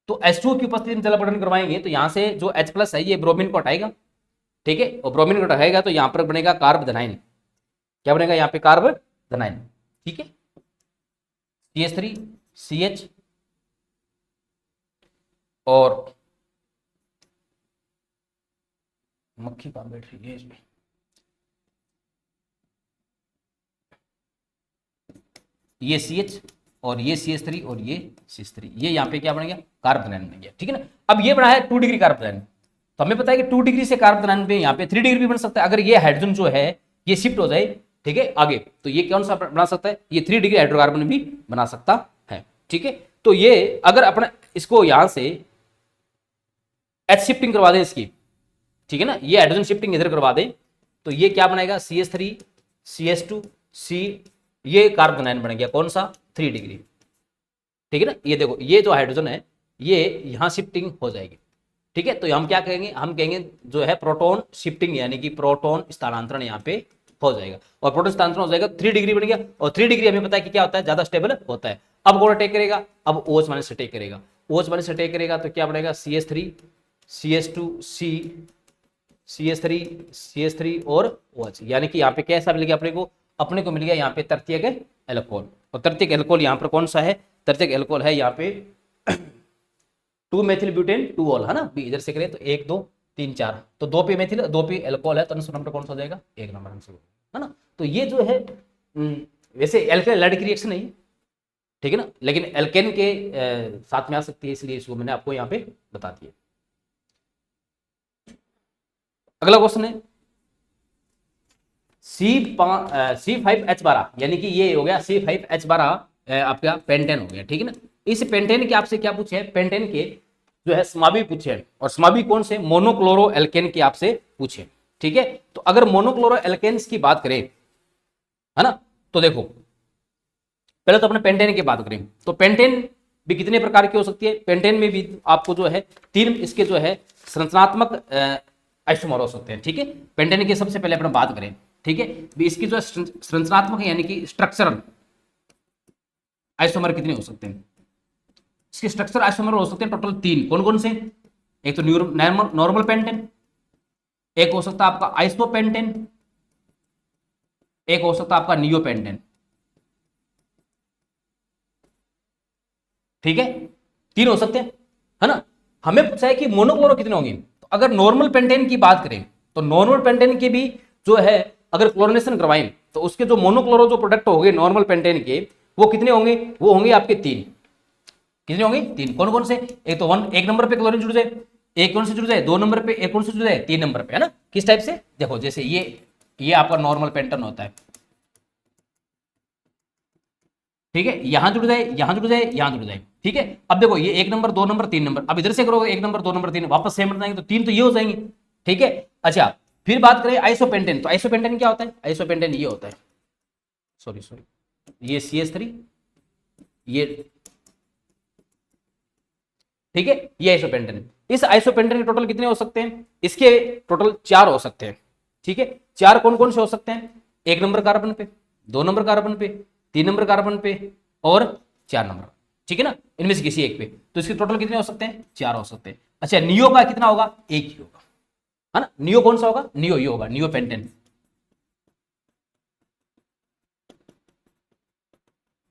तो H2O की उपस्थिति में जल अपघटन करवाएंगे तो यहां से जो H+ है ये ब्रोमीन को हटाएगा। ठीक है, और ब्रोमीन को हटाएगा तो यहां पर बनेगा कार्बोधनाइन, क्या बनेगा यहां पे कार्बोधनाइन। ठीक है, CH3 CH और मक्खी कहां बैठ रही है इसमें, ये CH और ये CH3 और ये CH3, ये यहाँ पे क्या बन गया कार्बोधनाइन बन गया। ठीक है ना, अब ये बना है 2 डिग्री कार्बोधनाइन, तो हमें पता है कि 2 डिग्री से कार्बोधनाइन पे यहाँ पे 3 डिग्री भी बन सकता है। अगर ये हाइड्रोजन जो है ये शिफ्ट हो जाए, ठीक है, आगे, तो ये कौन सा बना सकता है, ये 3 डिग्री हाइड्रोकार्बन भी बना सकता है। ठीक है, तो ये अगर अपना इसको यहां से H शिफ्टिंग करवा दें इसकी, ठीक है ना, ये हाइड्रोजन शिफ्टिंग इधर करवा दें तो ये क्या बनेगा CH3 CH2 C, ये कार्बोनाइन बन गया कौन सा 3 डिग्री। ठीक है ना, ये देखो ये जो हाइड्रोजन है ये यहां शिफ्टिंग हो जाएगी। ठीक है, तो हम क्या कहेंगे, हम कहेंगे जो है प्रोटॉन शिफ्टिंग यानी कि प्रोटॉन स्थानांतरण यहाँ पे हो जाएगा, और प्रोटॉन स्थानांतरण हो जाएगा 3 डिग्री बन गया, और 3 डिग्री हमें पता है कि क्या होता है ज्यादा स्टेबल होता है। अब कौन अटैक करेगा, अब OH माइनस अटैक करेगा, OH माइनस अटैक करेगा तो क्या बनेगा CH3 CH2 C CH3 और OH, यानी कि यहाँ पे कैसा मिल गया अपने को मिल गया यहाँ पे तृतीयक एल्कोहल। और तृतीयक एल्कोहल यहाँ पर कौन सा है? तृतीयक एल्कोहल है यहाँ पे 2 मेथिल ब्यूटेन 2 ऑल, है ना। भी इधर से करें तो 1 2 3 4, तो 2 पे मेथिल 2 पे एल्कोहल है, तो आंसर नंबर कौन सा हो जाएगा? 1 नंबर आंसर, है ना। तो ये जो है वैसे एल्केन की रिएक्शन नहीं, ठीक है ना, लेकिन एल्केन के साथ में आ सकती है, इसलिए इसको मैंने आपको यहाँ पे बता दिया। अगला क्वेश्चन है C5H12, यानी कि ये हो गया C5H12 आपका पेंटेन हो गया, ठीक है ना। इस पेंटेन के आपसे क्या पूछे? पेंटेन के जो है समावि पूछे, और समावि कौन से? मोनोक्लोरो एल्केन की आपसे पूछे, ठीक है। तो अगर मोनोक्लोरो एल्केन्स की बात करें, है ना, तो देखो पहले तो अपने पेंटेन की बात करें, तो पेंटेन भी कितने प्रकार की हो सकती है? पेंटेन में भी आपको जो है 3 इसके जो है संरचनात्मक आइसोमर हो सकते हैं, ठीक है। पेंटेन की सबसे पहले अपने बात करें, ठीक है, भी इसकी जो संरचनात्मक यानी कि स्ट्रक्चरल आइसोमर कितने हो सकते हैं? इसके स्ट्रक्चर आइसोमर हो सकते हैं टोटल 3। कौन कौन से? एक तो नॉर्मल पेंटेन, एक हो सकता है आपका आइसोपेंटेन, एक हो सकता है आपका नियोपेंटेन, ठीक है। 3 हो सकते हैं, है ना। हमें पूछा है कि मोनोक्लोरो कितने होंगे, तो अगर नॉर्मल पेंटेन की बात करें तो नॉर्मल पेंटेन के भी जो है अगर क्लोरिनेशन करवाएं तो उसके जो मोनोक्लोरो जो प्रोडक्ट होंगे नॉर्मल पेंटेन के, वो कितने होंगे? वो होंगे आपके 3। कितने होंगे? 3। कौन कौन से? एक तो 1 नंबर पे क्लोरीन जुड़ जाए, एक कौन से जुड़ जाए 2 नंबर पे, एक कौन से जुड़ जाए 3 नंबर पे, है ना। किस टाइप से? देखो जैसे ये आपका नॉर्मल पेंटेन होता है, ठीक है, यहां जुड़ जाए, यहां जुड़ जाए, यहां जुड़ जाए, ठीक है। अब देखो ये 1 नंबर 2 नंबर 3 नंबर, अब इधर से करोगे 1 नंबर 2 नंबर 3, वापस सेम बन जाएंगे, तो 3 तो ये हो जाएंगे, ठीक है। अच्छा, फिर बात करें आइसोपेंटेन, तो आइसोपेंटेन क्या होता है? आइसोपेंटेन ये होता है, सॉरी ये CH3, ये, ठीक है, ये आइसोपेंटेन। इस आइसोपेंटेन के टोटल कितने हो सकते हैं? इसके टोटल 4 हो सकते हैं, ठीक है। 4 कौन कौन से हो सकते हैं? 1 नंबर कार्बन पे, 2 नंबर कार्बन पे, 3 नंबर कार्बन पे और 4 नंबर, ठीक है ना, इनमें से किसी एक पे। तो इसके टोटल कितने हो सकते हैं? 4 हो सकते हैं। अच्छा, नियो का कितना होगा? 1 ही होगा, है ना। नियो कौन सा होगा? नियो ये होगा, नियो पेंटेन।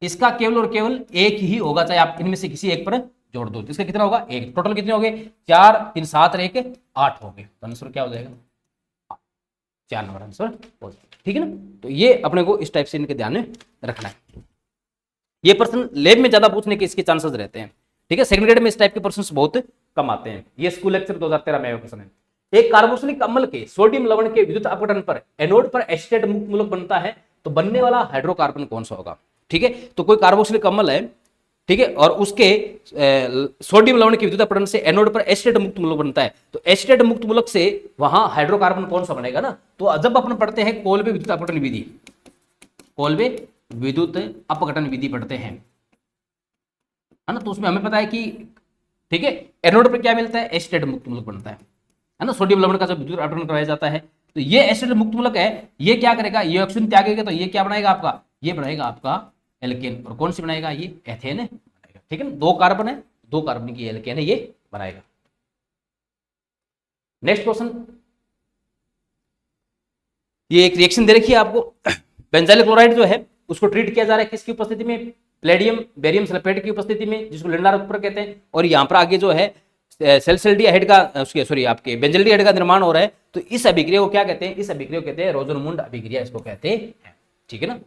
इसका केवल और केवल 1 ही होगा, चाहे आप इनमें से किसी एक पर जोड़ दो, तो इसका कितना होगा? 1। टोटल कितने हो गए? 4 3 7 और 1 8 हो गए, तो आंसर क्या हो जाएगा? 4 नंबर आंसर हो जाएगा, ठीक है ना। तो ये अपने को इस टाइप से इनके ध्यान में रखना है। ये प्रश्न लैब में ज्यादा पूछने के इसके चांसेस रहते हैं, ठीक है। सेकंड ग्रेड में इस टाइप के प्रश्न बहुत कम आते हैं। ये स्कूल लेक्चर 2013 में क्वेश्चन है। एक कार्बोक्सिलिक अम्ल के सोडियम लवण के विद्युत अपघटन पर एनोड पर एसीटेट मुक्त मूलक बनता है, तो बनने वाला हाइड्रोकार्बन कौन सा होगा? ठीक है, तो कोई कार्बोक्सिलिक अम्ल है, ठीक है, और उसके सोडियम लवण के विद्युत अपघटन से एनोड पर एसीटेट मुक्त मूलक बनता है, तो एसीटेट मुक्त मूलक से वहां हाइड्रोकार्बन कौन सा बनेगा ना। तो जब अपन पढ़ते हैं कोल्बे विद्युत अपघटन विधि, कोल्बे विद्युत अपघटन विधि पढ़ते हैं, है ना, तो उसमें हमें पता है कि, ठीक है, एनोड पर क्या मिलता है? एसीटेट मुक्त मूलक बनता है ना। सोडियम लवण का जब विद्युत अपघटन करवाया जाता है तो ये एसिड मुक्त मूलक है, ये क्या करेगा? ये ऑक्सीजन त्यागेगा, तो ये क्या बनाएगा आपका? ये बनाएगा आपका एल्केन। और कौन सी बनाएगा? ये एथेन बनाएगा, ठीक है ना। 2 कार्बन है, 2 कार्बन की एल्केन है, ये बनाएगा। नेक्स्ट क्वेश्चन, ये एक रिएक्शन दे रखी है आपको। बेंजाइल क्लोराइड जो है उसको ट्रीट किया जा रहा है किसकी उपस्थिति में? प्लेडियम बेरियम सल्फेट की उपस्थिति में, जिसको लिंडार उत्पर कहते हैं। और यहाँ पर आगे जो है सेल्सियल्डिहाइड का, उसके सॉरी आपके बेंजल्डिहाइड का निर्माण हो रहा है, तो इस अभिक्रिया को क्या कहते हैं? इस अभिक्रिया को कहते हैं रोजनमुंड अभिक्रिया, इसको कहते हैं, ठीक है ना।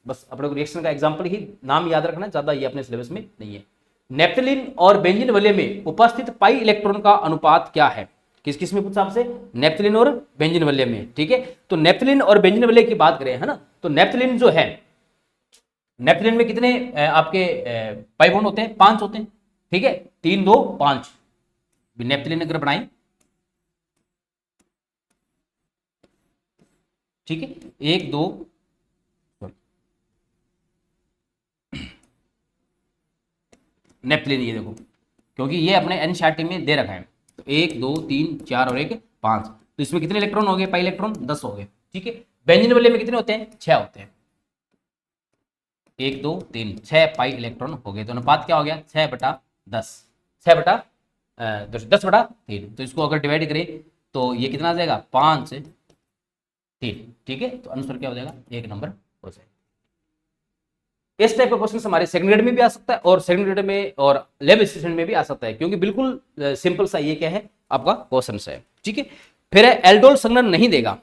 बस अपने को रिएक्शन का एग्जांपल ही नाम याद रखना, ज्यादा ये अपने सिलेबस में नहीं है। नेप्थलीन और बेंजीन वलय में उपस्थित पाई इलेक्ट्रॉन का अनुपात क्या है? किस किस में पूछा आपसे? नेप्थलीन और बेंजीन वलय में, ठीक है। तो नेप्थलीन और बेंजीन वलय की बात करें, है ना, तो नेप्थलीन जो है, नेप्थलीन में कितने आपके पाई बॉन्ड होते हैं? 5 होते हैं, ठीक है, 3 2 5। नेप्थलीन अगर बनाए, ठीक है, 1 2, नेप्थलीन ये देखो, क्योंकि ये अपने एनसीईआरटी में दे रखा है, तो 1 2 3 4 और 1 5, तो इसमें कितने इलेक्ट्रॉन हो गए? पाई इलेक्ट्रॉन 10 हो गए, ठीक है। बेंजीन वलय में कितने होते हैं? 6 होते हैं, 1 2 3 6 पाई इलेक्ट्रॉन हो गए, तो अनुपात क्या हो गया? 6/10, 6/10/3। तो इसको अगर डिवाइड करें तो ये कितना आ जाएगा 5 3, ठीक है। तो आंसर क्या हो जाएगा 1 नंबर हो जाएगा। इस टाइप का क्वेश्चन हमारे सेकंड ग्रेड में भी आ सकता है और सेकंड ग्रेड में और लैब असिस्टेंट में भी आ सकता है, क्योंकि बिल्कुल सिंपल सा ये क्या है आपका क्वेश्चन है, ठीक है। फिर है एल्डोल संघनन नहीं देगा,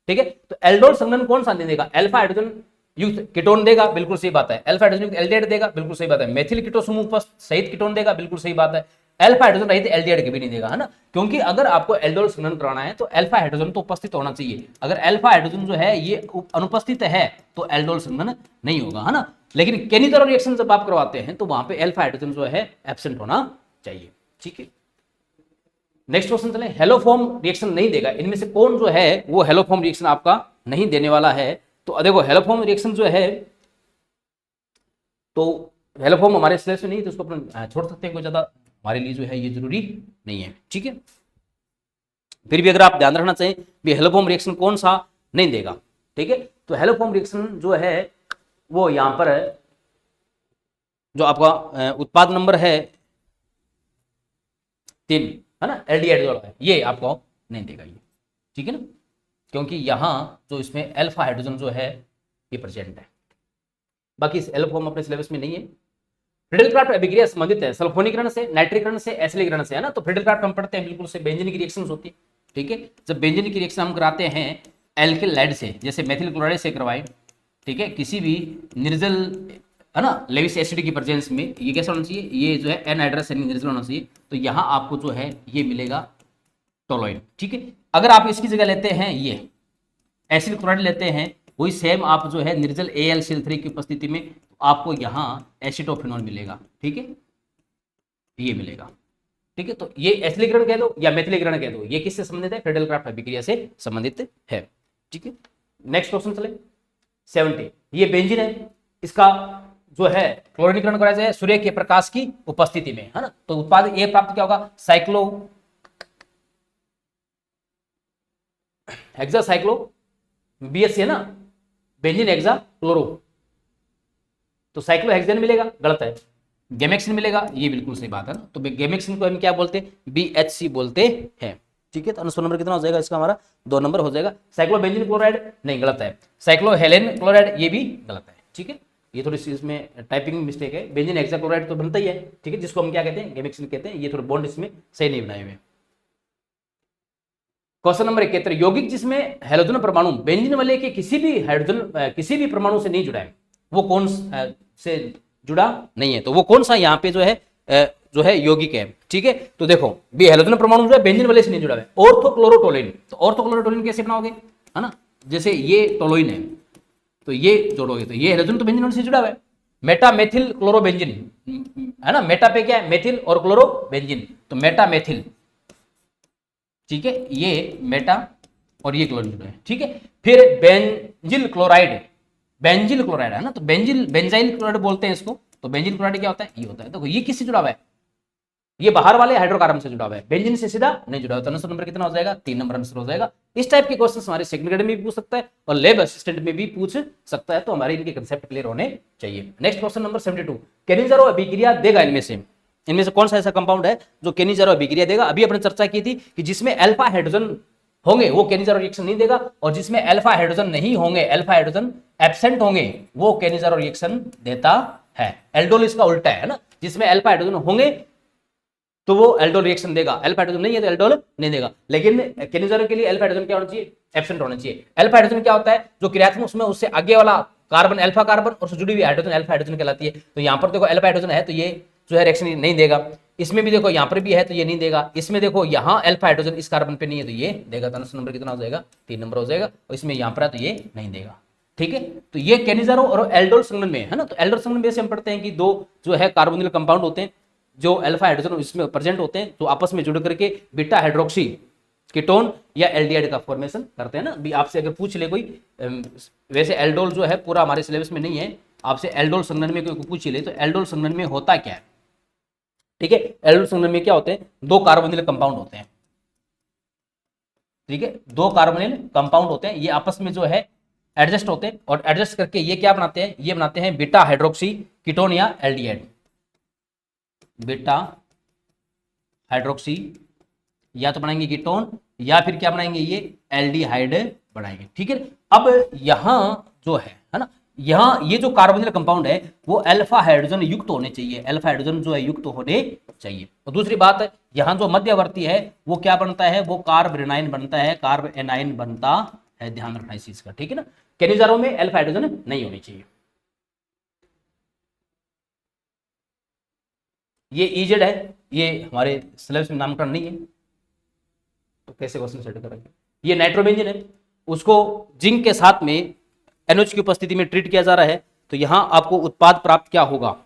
ठीक है। तो एल्डोल संघनन कौन सा नहीं देगा? अल्फा हाइड्रोजन युक्त कीटोन देगा, बिल्कुल सही बात है। अल्फा हाइड्रोजन युक्त एल्डिहाइड देगा, बिल्कुल सही बात है। मेथिल कीटो समूह सहित कीटोन देगा, बिल्कुल सही बात है। अल्फा हाइड्रोजन रहित एल्डिहाइड के भी नहीं देगा, है ना, क्योंकि अगर आपको एल्डोल संघनन कराना है तो अल्फा हाइड्रोजन तो उपस्थित होना चाहिए। अगर अल्फा हाइड्रोजन जो है ये अनुपस्थित है तो एल्डोल संघनन नहीं होगा, है ना। लेकिन केनिज़रो रिएक्शन जब आप करवाते हैं तो वहां पे अल्फा हाइड्रोजन जो है एब्सेंट होना चाहिए, ठीक है। नेक्स्ट क्वेश्चन चले, हेलोफॉर्म रिएक्शन नहीं देगा, इनमें से कौन जो है वो हेलोफॉर्म रिएक्शन आपका नहीं देने वाला है? तो देखो हेलोफॉर्म रिएक्शन जो है, तो हेलोफॉर्म हमारे सिलेबस में नहीं, तो उसको अपन छोड़ सकते हैं, कोई ज्यादा हमारे लिए जो है ये जरूरी नहीं है, ठीक है। फिर भी अगर आप ध्यान रखना चाहें भी हेलोफॉर्म रिएक्शन कौन सा नहीं देगा, ठीक है। तो हेलोफॉर्म रिएक्शन जो है वो यहां पर है, जो आपका उत्पाद नंबर है 3, है ना, एल्डिहाइड वाला है, ये आपको नहीं देगा ये, ठीक है ना, क्योंकि यहां जो इसमें अल्फा हाइड्रोजन जो है ये प्रेजेंट है। बाकी इस एल्फॉर्म अपने सिलेबस में नहीं है। फ्रीडल-क्राफ्ट अभिक्रिया संबंधित है सल्फोनीकरण से, नाइट्रीकरण से, एसिडीकरण से, है ना। तो फ्रीडल-क्राफ्ट हम पढ़ते हैं बिल्कुल से बेंजीन की रिएक्शन होती है, ठीक है। जब बेंजीन की रिएक्शन हम कराते हैं एल्किलाइड से, जैसे मेथिल क्लोराइड से करवाएं, ठीक है, किसी भी निर्जल, है ना, लेविस एसिड की प्रेजेंस में, ये कैसा होना चाहिए, ये जो है एनहाइड्रस यानी निर्जल होना चाहिए। तो यहाँ आपको जो है ये मिलेगा टोलुइन, ठीक है। अगर आप इसकी जगह लेते हैं ये एसिड क्लोराइड लेते हैं, वही सेम आप जो है निर्जल AlCl3 की उपस्थिति में, तो आपको यहाँ एसिटोफिनॉल मिलेगा, ठीक है, ये मिलेगा, ठीक है। तो ये एसिलीकरण कह दो या मेथिलीकरण कह दो, ये किससे संबंधित है? फ्रीडल-क्राफ्ट अभिक्रिया से संबंधित है, ठीक है। नेक्स्ट क्वेश्चन चले 70, ये बेंजीन है, इसका जो है क्लोरीनीकरण कराया जाए सूर्य के प्रकाश की उपस्थिति में, है ना। तो उत्पाद ए प्राप्त क्या होगा? साइक्लो हेक्सासाइक्लो BSC है ना, बेंजीन हेक्सा क्लोरो, तो साइक्लोहेक्सेन मिलेगा, गलत है। गेमेक्सिन मिलेगा, ये बिल्कुल सही बात है ना। तो गेमेक्सिन को हम क्या बोलते हैं? BHC बोलते हैं, ठीक है। तो आंसर नंबर कितना हो जाएगा इसका? हमारा 2 नंबर हो जाएगा। साइक्लोबेंजीन क्लोराइड नहीं, गलत है। साइक्लोहेलेन क्लोराइड ये भी गलत है, ठीक है। ये थोड़ी सी इसमें टाइपिंग मिस्टेक है। बेंजीन हेक्साक्लोराइड तो बनता ही है, ठीक है, जिसको हम क्या कहते हैं? गेमेक्सिन कहते हैं। ये थोड़े बॉन्ड इसमें सही नहीं बनाए हुए। क्वेश्चन नंबर 71, यौगिक जिसमें हाइड्रोजन परमाणु बेंजीन वाले के किसी भी हाइड्रोजन किसी भी परमाणु से नहीं जुड़ा है, वो कौन से जुड़ा नहीं है? तो वो कौन सा यहाँ पे जो है यौगिक है, ठीक है। तो देखो भी हाइड्रोजन परमाणु जो है बेंजीन वाले से नहीं जुड़ा है। ऑर्थोक्लोरोटोलिन, तो ऑर्थोक्लोरोटोलिन कैसे बनाओगे, है ना, जैसे ये टोलुइन है तो ये जोड़ोगे तो ये हाइड्रोजन तो बेंजीन वाले से जुड़ा हुआ है। मेटा मेथिल क्लोरोबेंजीन, है ना, मेटा पे क्या है? मेथिल, और क्लोरोबेंजीन, तो मेटा मेथिल, ठीक है, ये मेटा और ये क्लोरीन जुड़ा है, ठीक है। फिर बेंजिल क्लोराइड, बेंजिल क्लोराइड है ना, तो बेंजाइल क्लोराइड बोलते हैं इसको। तो बेंजिल क्लोराइड क्या होता है? ये होता है। देखो ये किससे जुड़ा हुआ है? ये बाहर वाले हाइड्रोकार्बन से जुड़ा हुआ है, बेंजीन से सीधा नहीं जुड़ा हुआ। तो आंसर नंबर कितना हो जाएगा? 3 नंबर आंसर हो जाएगा। इस टाइप के क्वेश्चन हमारे सेकंड ग्रेड में भी पूछ सकता है और लैब असिस्टेंट में भी पूछ सकता है, तो हमारे इनके कंसेप्ट क्लियर होने चाहिए। नेक्स्ट क्वेश्चन नंबर 72, केनिज़रो अभिक्रिया देगा इनमें से कौन सा ऐसा कंपाउंड है जो केनिज़रो अभिक्रिया देगा? अभी अपने चर्चा की थी कि जिसमें अल्फा हाइड्रोजन होंगे वो केनिज़रो रिएक्शन नहीं देगा, और जिसमें अल्फा हाइड्रोजन नहीं होंगे, अल्फा हाइड्रोजन एब्सेंट होंगे, वो केनिज़रो रिएक्शन देता है। एल्डोल इसका उल्टा है ना, जिसमें अल्फा हाइड्रोजन होंगे तो वो एल्डोल रिएक्शन देगा, अल्फा हाइड्रोजन नहीं है तो एल्डोल नहीं देगा। लेकिन केनिज़रो के लिए अल्फा हाइड्रोजन क्या होना चाहिए? एब्सेंट होना चाहिए। अल्फा हाइड्रोजन क्या होता है? जो क्रियात्मक उसमें उससे आगे वाला कार्बन अल्फा कार्बन और उससे जुड़ी हुई हाइड्रोजन अल्फा हाइड्रोजन कहलाती है। तो यहाँ पर देखो अल्फा हाइड्रोजन है तो ये जो है रिएक्शन नहीं देगा। इसमें भी देखो यहाँ पर भी है तो ये नहीं देगा। इसमें देखो यहाँ अल्फा हाइड्रोजन इस कार्बन पे नहीं है तो ये देगा। तो आंसर नंबर कितना हो जाएगा? 3 नंबर हो जाएगा। और इसमें यहाँ पर है तो ये नहीं देगा, ठीक है। तो ये केनिज़रो और एल्डोल संघनन में है ना। तो एल्डोल संघनन में से हम पढ़ते हैं कि दो जो है कार्बोनिल कंपाउंड होते हैं जो अल्फा हाइड्रोजन इसमें प्रेजेंट होते हैं, जो आपस में जुड़ करके बीटा हाइड्रोक्सी कीटोन या एल्डिहाइड का फॉर्मेशन करते हैं ना। भी आपसे अगर पूछ ले कोई, वैसे एल्डोल जो है पूरा हमारे सिलेबस में नहीं है, आपसे एल्डोल संघनन में कोई पूछ ले तो एल्डोल संघनन में होता क्या है, ठीक है। एल्डोल संघनन में क्या होते हैं? 2 कार्बोनिल कंपाउंड होते हैं, ठीक है, 2 कार्बोनिल कंपाउंड होते हैं, ये आपस में जो है एडजस्ट होते हैं और एडजस्ट करके ये क्या बनाते हैं? ये बनाते हैं बीटा हाइड्रोक्सी कीटोन या एल्डिहाइड। बीटा हाइड्रोक्सी या तो बनाएंगे कीटोन या फिर क्या बनाएंगे, ये एल्डिहाइड बनाएंगे। ठीक है, अब यहां जो है ना, यहाँ ये जो कार्बोनिल कंपाउंड है वो अल्फा हाइड्रोजन युक्त होने चाहिए, अल्फा हाइड्रोजन जो है युक्त होने चाहिए। और दूसरी बात है, यहाँ जो मध्यवर्ती है वो क्या बनता है, वो कार्ब एनाइन बनता है, कार्ब एनाइन बनता है, ध्यान रखना इस चीज का। ठीक है ना, कैनिजारों में अल्फा हाइड्रोजन नहीं होनी चाहिए। ये इजेड है, ये हमारे सिलेबस में नामकरण नहीं है, तो कैसे क्वेश्चन सेट करेंगे। ये नाइट्रोबेंजीन है, उसको जिंक के साथ में एनओएच की उपस्थिति में ट्रीट किया जा रहा है, तो यहां आपको उत्पाद प्राप्त क्या होगा,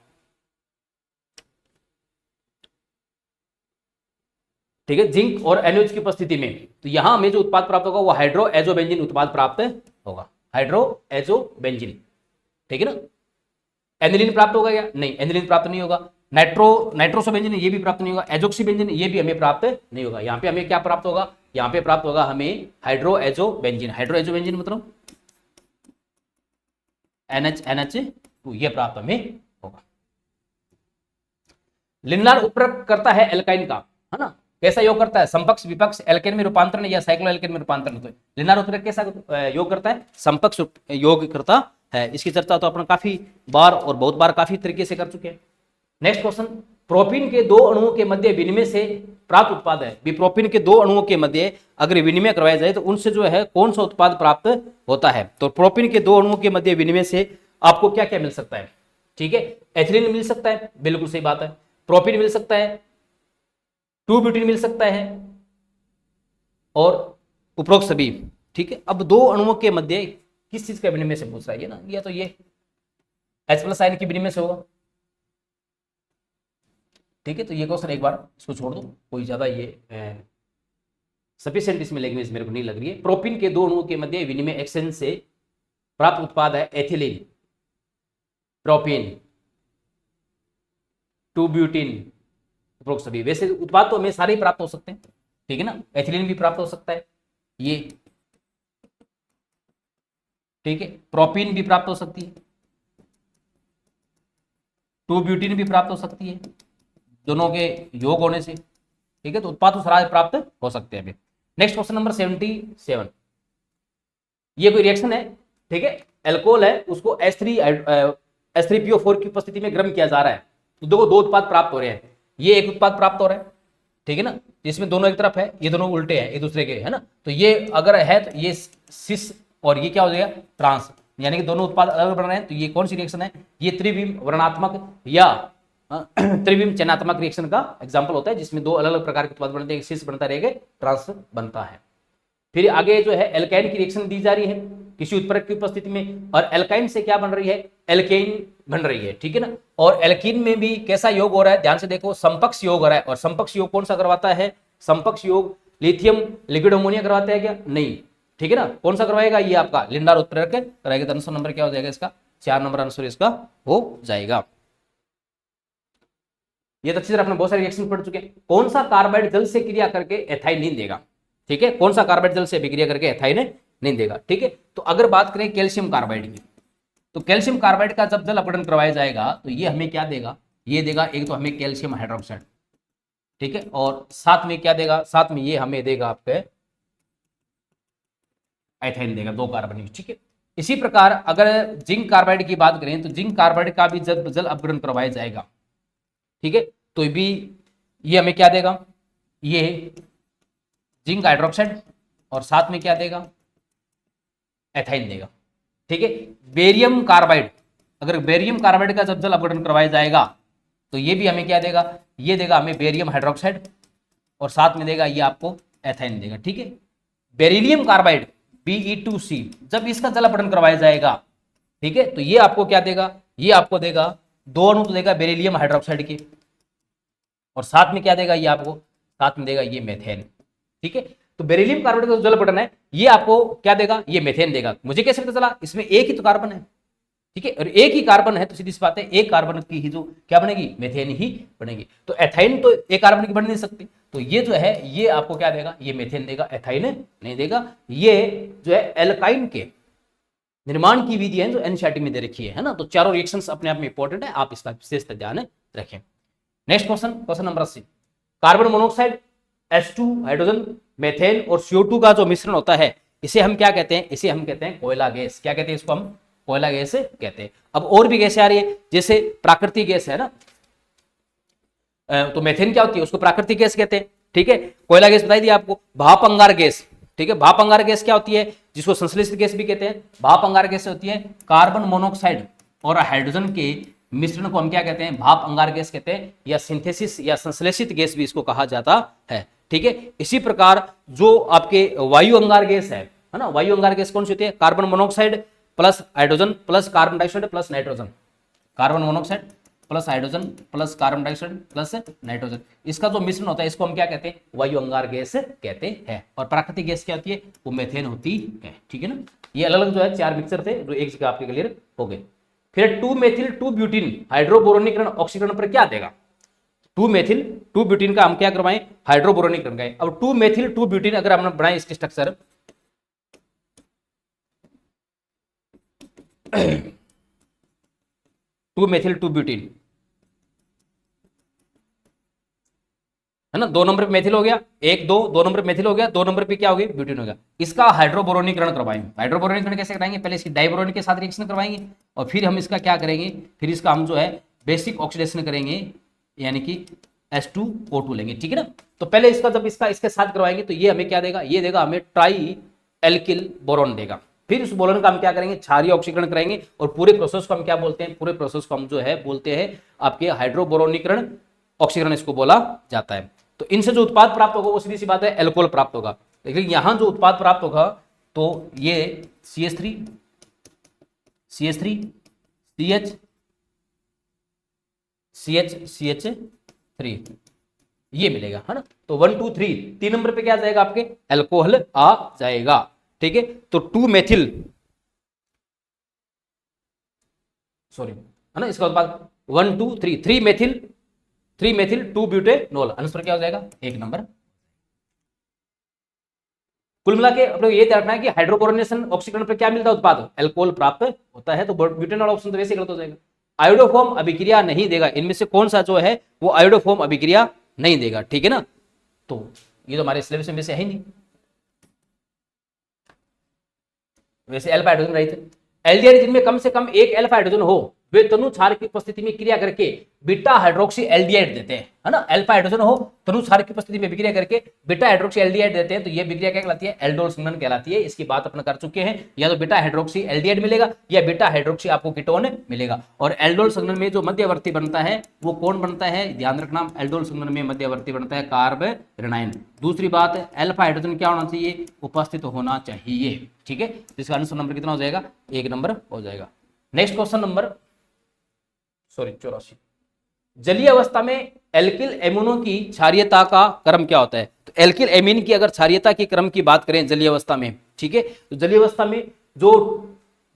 ठीक है, जिंक और एनओएच की उपस्थिति में, तो यहां हमें जो उत्पाद प्राप्त होगा वो हाइड्रो एजोबेंजीन उत्पाद प्राप्त होगा, हाइड्रो एजोबेंजीन। ठीक है ना, एनिलीन प्राप्त होगा या नहीं, एनिलीन प्राप्त नहीं होगा, नाइट्रोसोबेंजीन ये भी प्राप्त नहीं होगा, एजोक्सीबेंजीन ये भी हमें प्राप्त नहीं होगा। यहाँ पे हमें क्या प्राप्त होगा, यहाँ पे प्राप्त होगा हमें हाइड्रो एजोबेंजीन, हाइड्रो एजोबेंजीन मतलब NH2 ये प्राप्त हमें होगा। लिन्नार उत्प्रेरक करता है एल्काइन का, है ना, कैसा योग करता है, समपक्ष विपक्ष एल्केन में रूपांतरण या साइक्लो एल्केन में रूपांतरण। तो लिन्नार उत्प्रेरक कैसा योग करता है, समपक्ष योग करता है। इसकी चर्चा तो अपन काफी बार और बहुत बार काफी तरीके से कर चुके हैं। नेक्स्ट क्वेश्चन, प्रोपीन के दो अणुओं के मध्य विनिमय से प्राप्त उत्पाद है। प्रोपीन के दो अणुओं के मध्य अगर विनिमय करवाया जाए तो उनसे जो है कौन सा उत्पाद प्राप्त होता है। तो प्रोपीन के दो अणुओं के मध्य विनिमय से आपको क्या क्या मिल सकता है, ठीक है, एथिलीन मिल सकता है, बिल्कुल सही बात है, प्रोपीन मिल सकता है, 2-ब्यूटीन मिल सकता है और उपरोक्त सभी। ठीक है, अब दो अणुओं के मध्य किस चीज का विनिमय से पूछ रहा है ना, या तो ये H+ आयन की विनिमय से होगा। ठीक है, तो ये क्वेश्चन एक बार इसको छोड़ दो, कोई ज्यादा ये सफिशिएंट इसमें लैंग्वेज मेरे को नहीं लग रही है। प्रोपीन के दो अणुओं के मध्य विनिमय एक्सचेंज से प्राप्त उत्पाद है एथिलीन, प्रोपीन, 2-ब्यूटीन, उपरोक्त सभी। वैसे उत्पाद तो हमें सारे ही प्राप्त हो सकते हैं, ठीक है ना, एथिलीन भी प्राप्त हो सकता है ये, ठीक है, प्रोपीन भी प्राप्त हो सकती है, 2-ब्यूटीन भी प्राप्त हो सकती है, दोनों के योग होने से। ठीक है, तो उत्पाद तो सारे प्राप्त हो सकते हैं अभी। नेक्स्ट क्वेश्चन नंबर 77, ये कोई रिएक्शन है, ठीक है, एल्कोहल है, उसको H3PO4 की उपस्थिति में गर्म किया जा रहा है, तो देखो दो उत्पाद प्राप्त हो रहे हैं, ये एक उत्पाद प्राप्त हो रहा है, ठीक है ना, इसमें दोनों एक तरफ है, ये दोनों उल्टे हैं एक दूसरे के, है ना, तो ये अगर है तो ये सिस और ये क्या हो जाएगा ट्रांस, यानी कि दोनों उत्पाद अलग अलग बन रहे हैं। तो ये कौन सी रिएक्शन है, ये त्रिविम वर्णात्मक या त्रिविम चयनात्मक रिएक्शन का एग्जांपल होता है, जिसमें दो अलग अलग प्रकार के उत्पाद बनते हैं, एक सिस बनता रहेगा, ट्रांस बनता है। फिर आगे जो है एल्काइन की रिएक्शन दी जा रही है किसी उत्प्रेरक की उपस्थिति में, और एल्काइन से क्या बन रही है, एल्केन बन रही है, ठीक है ना। और एल्कीन में भी कैसा योग हो रहा है, ध्यान से देखो, समपक्ष योग हो रहा है, और समपक्ष योग कौन सा करवाता है, समपक्ष योग लिथियम लिक्विड अमोनिया करवाता है क्या, नहीं, ठीक है ना, कौन सा करवाएगा, ये आपका लिन्नार उत्प्रेरक कराएगा। तो आंसर नंबर क्या हो जाएगा इसका, 4 नंबर आंसर इसका हो जाएगा। ये तो अच्छी तरह आपने बहुत सारे रिएक्शन पढ़ चुके हैं। कौन सा कार्बाइड जल से क्रिया करके एथाइन नहीं देगा, ठीक है, कौन सा कार्बाइड जल से अभिक्रिया करके एथाइन नहीं देगा, ठीक है। तो अगर बात करें कैल्शियम कार्बाइड की, तो कैल्शियम कार्बाइड का जब जल अपघटन करवाया जाएगा तो ये हमें क्या देगा, ये देगा एक तो हमें कैल्शियम हाइड्रोक्साइड, ठीक है, और साथ में क्या देगा, साथ में ये हमें देगा आपके एथाइन देगा, 2 कार्बन, ठीक है। इसी प्रकार अगर जिंक कार्बाइड की बात करें तो जिंक कार्बाइड का भी जब जल अपघटन करवाया जाएगा, ठीक है, तो भी ये हमें क्या देगा, ये जिंक हाइड्रोक्साइड और साथ में क्या देगा, एथाइन देगा, ठीक है। बेरियम कार्बाइड, अगर बेरियम कार्बाइड का जब जल अपघटन करवाया जाएगा तो ये भी हमें क्या देगा, ये देगा हमें बेरियम हाइड्रोक्साइड और साथ में देगा ये आपको एथाइन देगा, ठीक है। बेरिलियम कार्बाइड Be2C जब इसका जल अपघटन करवाया जाएगा, ठीक है, तो ये आपको क्या देगा, ये आपको देगा 2 अणु तो देगा बेरिलियम हाइड्रोक्साइड के, और साथ में क्या देगा, ये आपको साथ में देगा ये मेथेन, ठीक है। तो बेरिलियम कार्बाइड का जो जल अपघटन है ये आपको क्या देगा, ये मेथेन देगा। मुझे कैसे पता चला, इसमें एक ही तो कार्बन है, ठीक है, और एक ही कार्बन है तो सीधी सी बात है एक कार्बन की ही जो क्या बनेगी, मेथेन ही बनेगी। तो एथाइन तो एक कार्बन की बन नहीं सकती, तो ये जो है ये आपको क्या देगा, ये मेथेन देगा, एथाइन नहीं देगा। ये जो है एल्काइन के निर्माण की विधि है जो एनसीईआरटी में दे रखी है ना, तो चारों रिएक्शंस अपने आप में इंपॉर्टेंट है, आप इसका विशेष ध्यान रखें। Next question, question number 80, carbon monoxide H2 hydrogen, methane और CO2 का जो मिश्रण होता है इसे हम क्या कहते हैं, इसे हम कहते हैं कोयला गैस। क्या कहते हैं इसको, हम कोयला गैस कहते हैं। अब और भी गैसें आ रही है, जैसे प्राकृतिक गैस है ना, तो मेथेन क्या होती है, उसको प्राकृतिक गैस कहते हैं। ठीक है, कोयला गैस बताई दी आपको। भाप अंगार गैस, ठीक है, भाप अंगार गैस क्या होती है, जिसको संश्लेषित गैस भी कहते हैं। भाप अंगार गैस होती है कार्बन मोनोऑक्साइड और हाइड्रोजन के मिश्रण को हम क्या कहते हैं, भाप अंगार गैस कहते हैं, या सिंथेसिस या संश्लेषित गैस भी इसको कहा जाता है। ठीक है, इसी प्रकार जो आपके वायु अंगार गैस है ना, वायु अंगार गैस कौन सी होती है, carbon monoxide plus hydrogen plus carbon dioxide plus nitrogen, carbon monoxide plus hydrogen plus carbon dioxide plus nitrogen, इसका जो मिश्रण होता है इसको हम क्या कहते हैं, वायु अंगार गैस कहते हैं। और प्राकृतिक गैस क्या होती है, वो मेथेन होती है। ठीक है ना, ये अलग अलग जो है 4 मिक्सर थे जो एक जगह आपके क्लियर हो गए। फिर 2 मेथिल 2 ब्यूटीन हाइड्रोबोरोनीकरण ऑक्सीकरण पर क्या देगा, 2 मेथिल 2 ब्यूटीन का हम क्या करवाएं, हाइड्रोबोरोनीकरण का। अब 2 मेथिल 2 ब्यूटीन अगर हमने बनाए इसकी स्ट्रक्चर 2 मेथिल 2 ब्यूटीन है ना, 2 नंबर पे मेथिल हो गया, 1 2 2 नंबर पे मेथिल हो गया, 2 नंबर पे क्या हो गई, ब्यूटीन हो गया। इसका हाइड्रोबोरोनीकरण करवाएंगे। हाइड्रोबोरोनीकरण कैसे कराएंगे, पहले इसकी डाइबोरोनिक के साथ रिएक्शन करवाएंगे और फिर हम इसका क्या करेंगे, फिर इसका हम जो है बेसिक ऑक्सीडेशन करेंगे, यानी कि H2O2 लेंगे। ठीक है ना, तो पहले इसका जब इसके साथ करवाएंगे तो ये हमें क्या देगा, ये देगा हमें ट्राई एल्किल बोरॉन देगा। फिर उस बोरॉन का हम क्या करेंगे, क्षारीय ऑक्सीकरण करेंगे और पूरे प्रोसेस को हम क्या बोलते हैं, पूरे प्रोसेस को हम जो है बोलते हैं आपके हाइड्रोबोरोनीकरण ऑक्सीकरण इसको बोला जाता है। तो इनसे जो उत्पाद प्राप्त होगा वो सीधी सी बात है एल्कोहल प्राप्त होगा। लेकिन यहां जो उत्पाद प्राप्त होगा तो ये CH3 CH CH3 ये मिलेगा, है ना। तो 1 2 3 3 नंबर पे क्या जाएगा, आपके एल्कोहल आ जाएगा। ठीक है, तो 2 मेथिल सॉरी है ना, इसका उत्पाद 1 2 3 3 मेथिल 2 ब्यूटेनॉल, आंसर क्या हो जाएगा, 1 नंबर। कुल मिला के अपने ये ध्यान रखना है कि हाइड्रोबोरोनेशन ऑक्सीकरण पर क्या मिलता है, उत्पाद अल्कोहल प्राप्त होता है। तो ब्यूटेनॉल ऑप्शन तो वैसे गलत हो जाएगा। आयोडोफॉर्म अभिक्रिया नहीं देगा, इनमें से कौन सा जो है वो आयोडोफॉर्म अभिक्रिया नहीं देगा। ठीक है ना, तो ये तो हमारे सिलेबस में से है ही नहीं। वैसे अल्फा हाइड्रोजन रहित एल्डिहाइड जिनमें कम से कम एक अल्फा हाइड्रोजन हो वे तनु क्षार की उपस्थिति में क्रिया करके बीटा हाइड्रोक्सी एल्डिहाइड देते हैं, है ना। अल्फा हाइड्रोजन हो तनु क्षार की उपस्थिति में विक्रिया करके बीटा हाइड्रोक्सी एल्डिहाइड देते हैं, तो ये विक्रिया क्या कहलाती है, एल्डोल संघनन कहलाती है। इसकी बात अपन कर चुके हैं, या तो बीटा हाइड्रोक्सी एल्डिहाइड मिलेगा या बीटा हाइड्रोक्सी आपको कीटोन मिलेगा। और एल्डोल संघनन में जो मध्यवर्ती बनता है वो कौन बनता है, ध्यान रखना, एल्डोल संघनन में मध्यवर्ती बनता है कार्बोरेनाइन। दूसरी बात, अल्फा हाइड्रोजन क्या होना चाहिए, उपस्थित होना चाहिए। ठीक है, इसका आंसर नंबर कितना हो जाएगा, 1 नंबर हो जाएगा। नेक्स्ट क्वेश्चन नंबर 84, जलीय अवस्था में एल्किल एमिनों की क्षारीयता का क्रम क्या होता है। तो एल्किल एमीन की अगर क्षारीयता के क्रम की बात करें जलीय अवस्था में, ठीक है, तो जलीय अवस्था में जो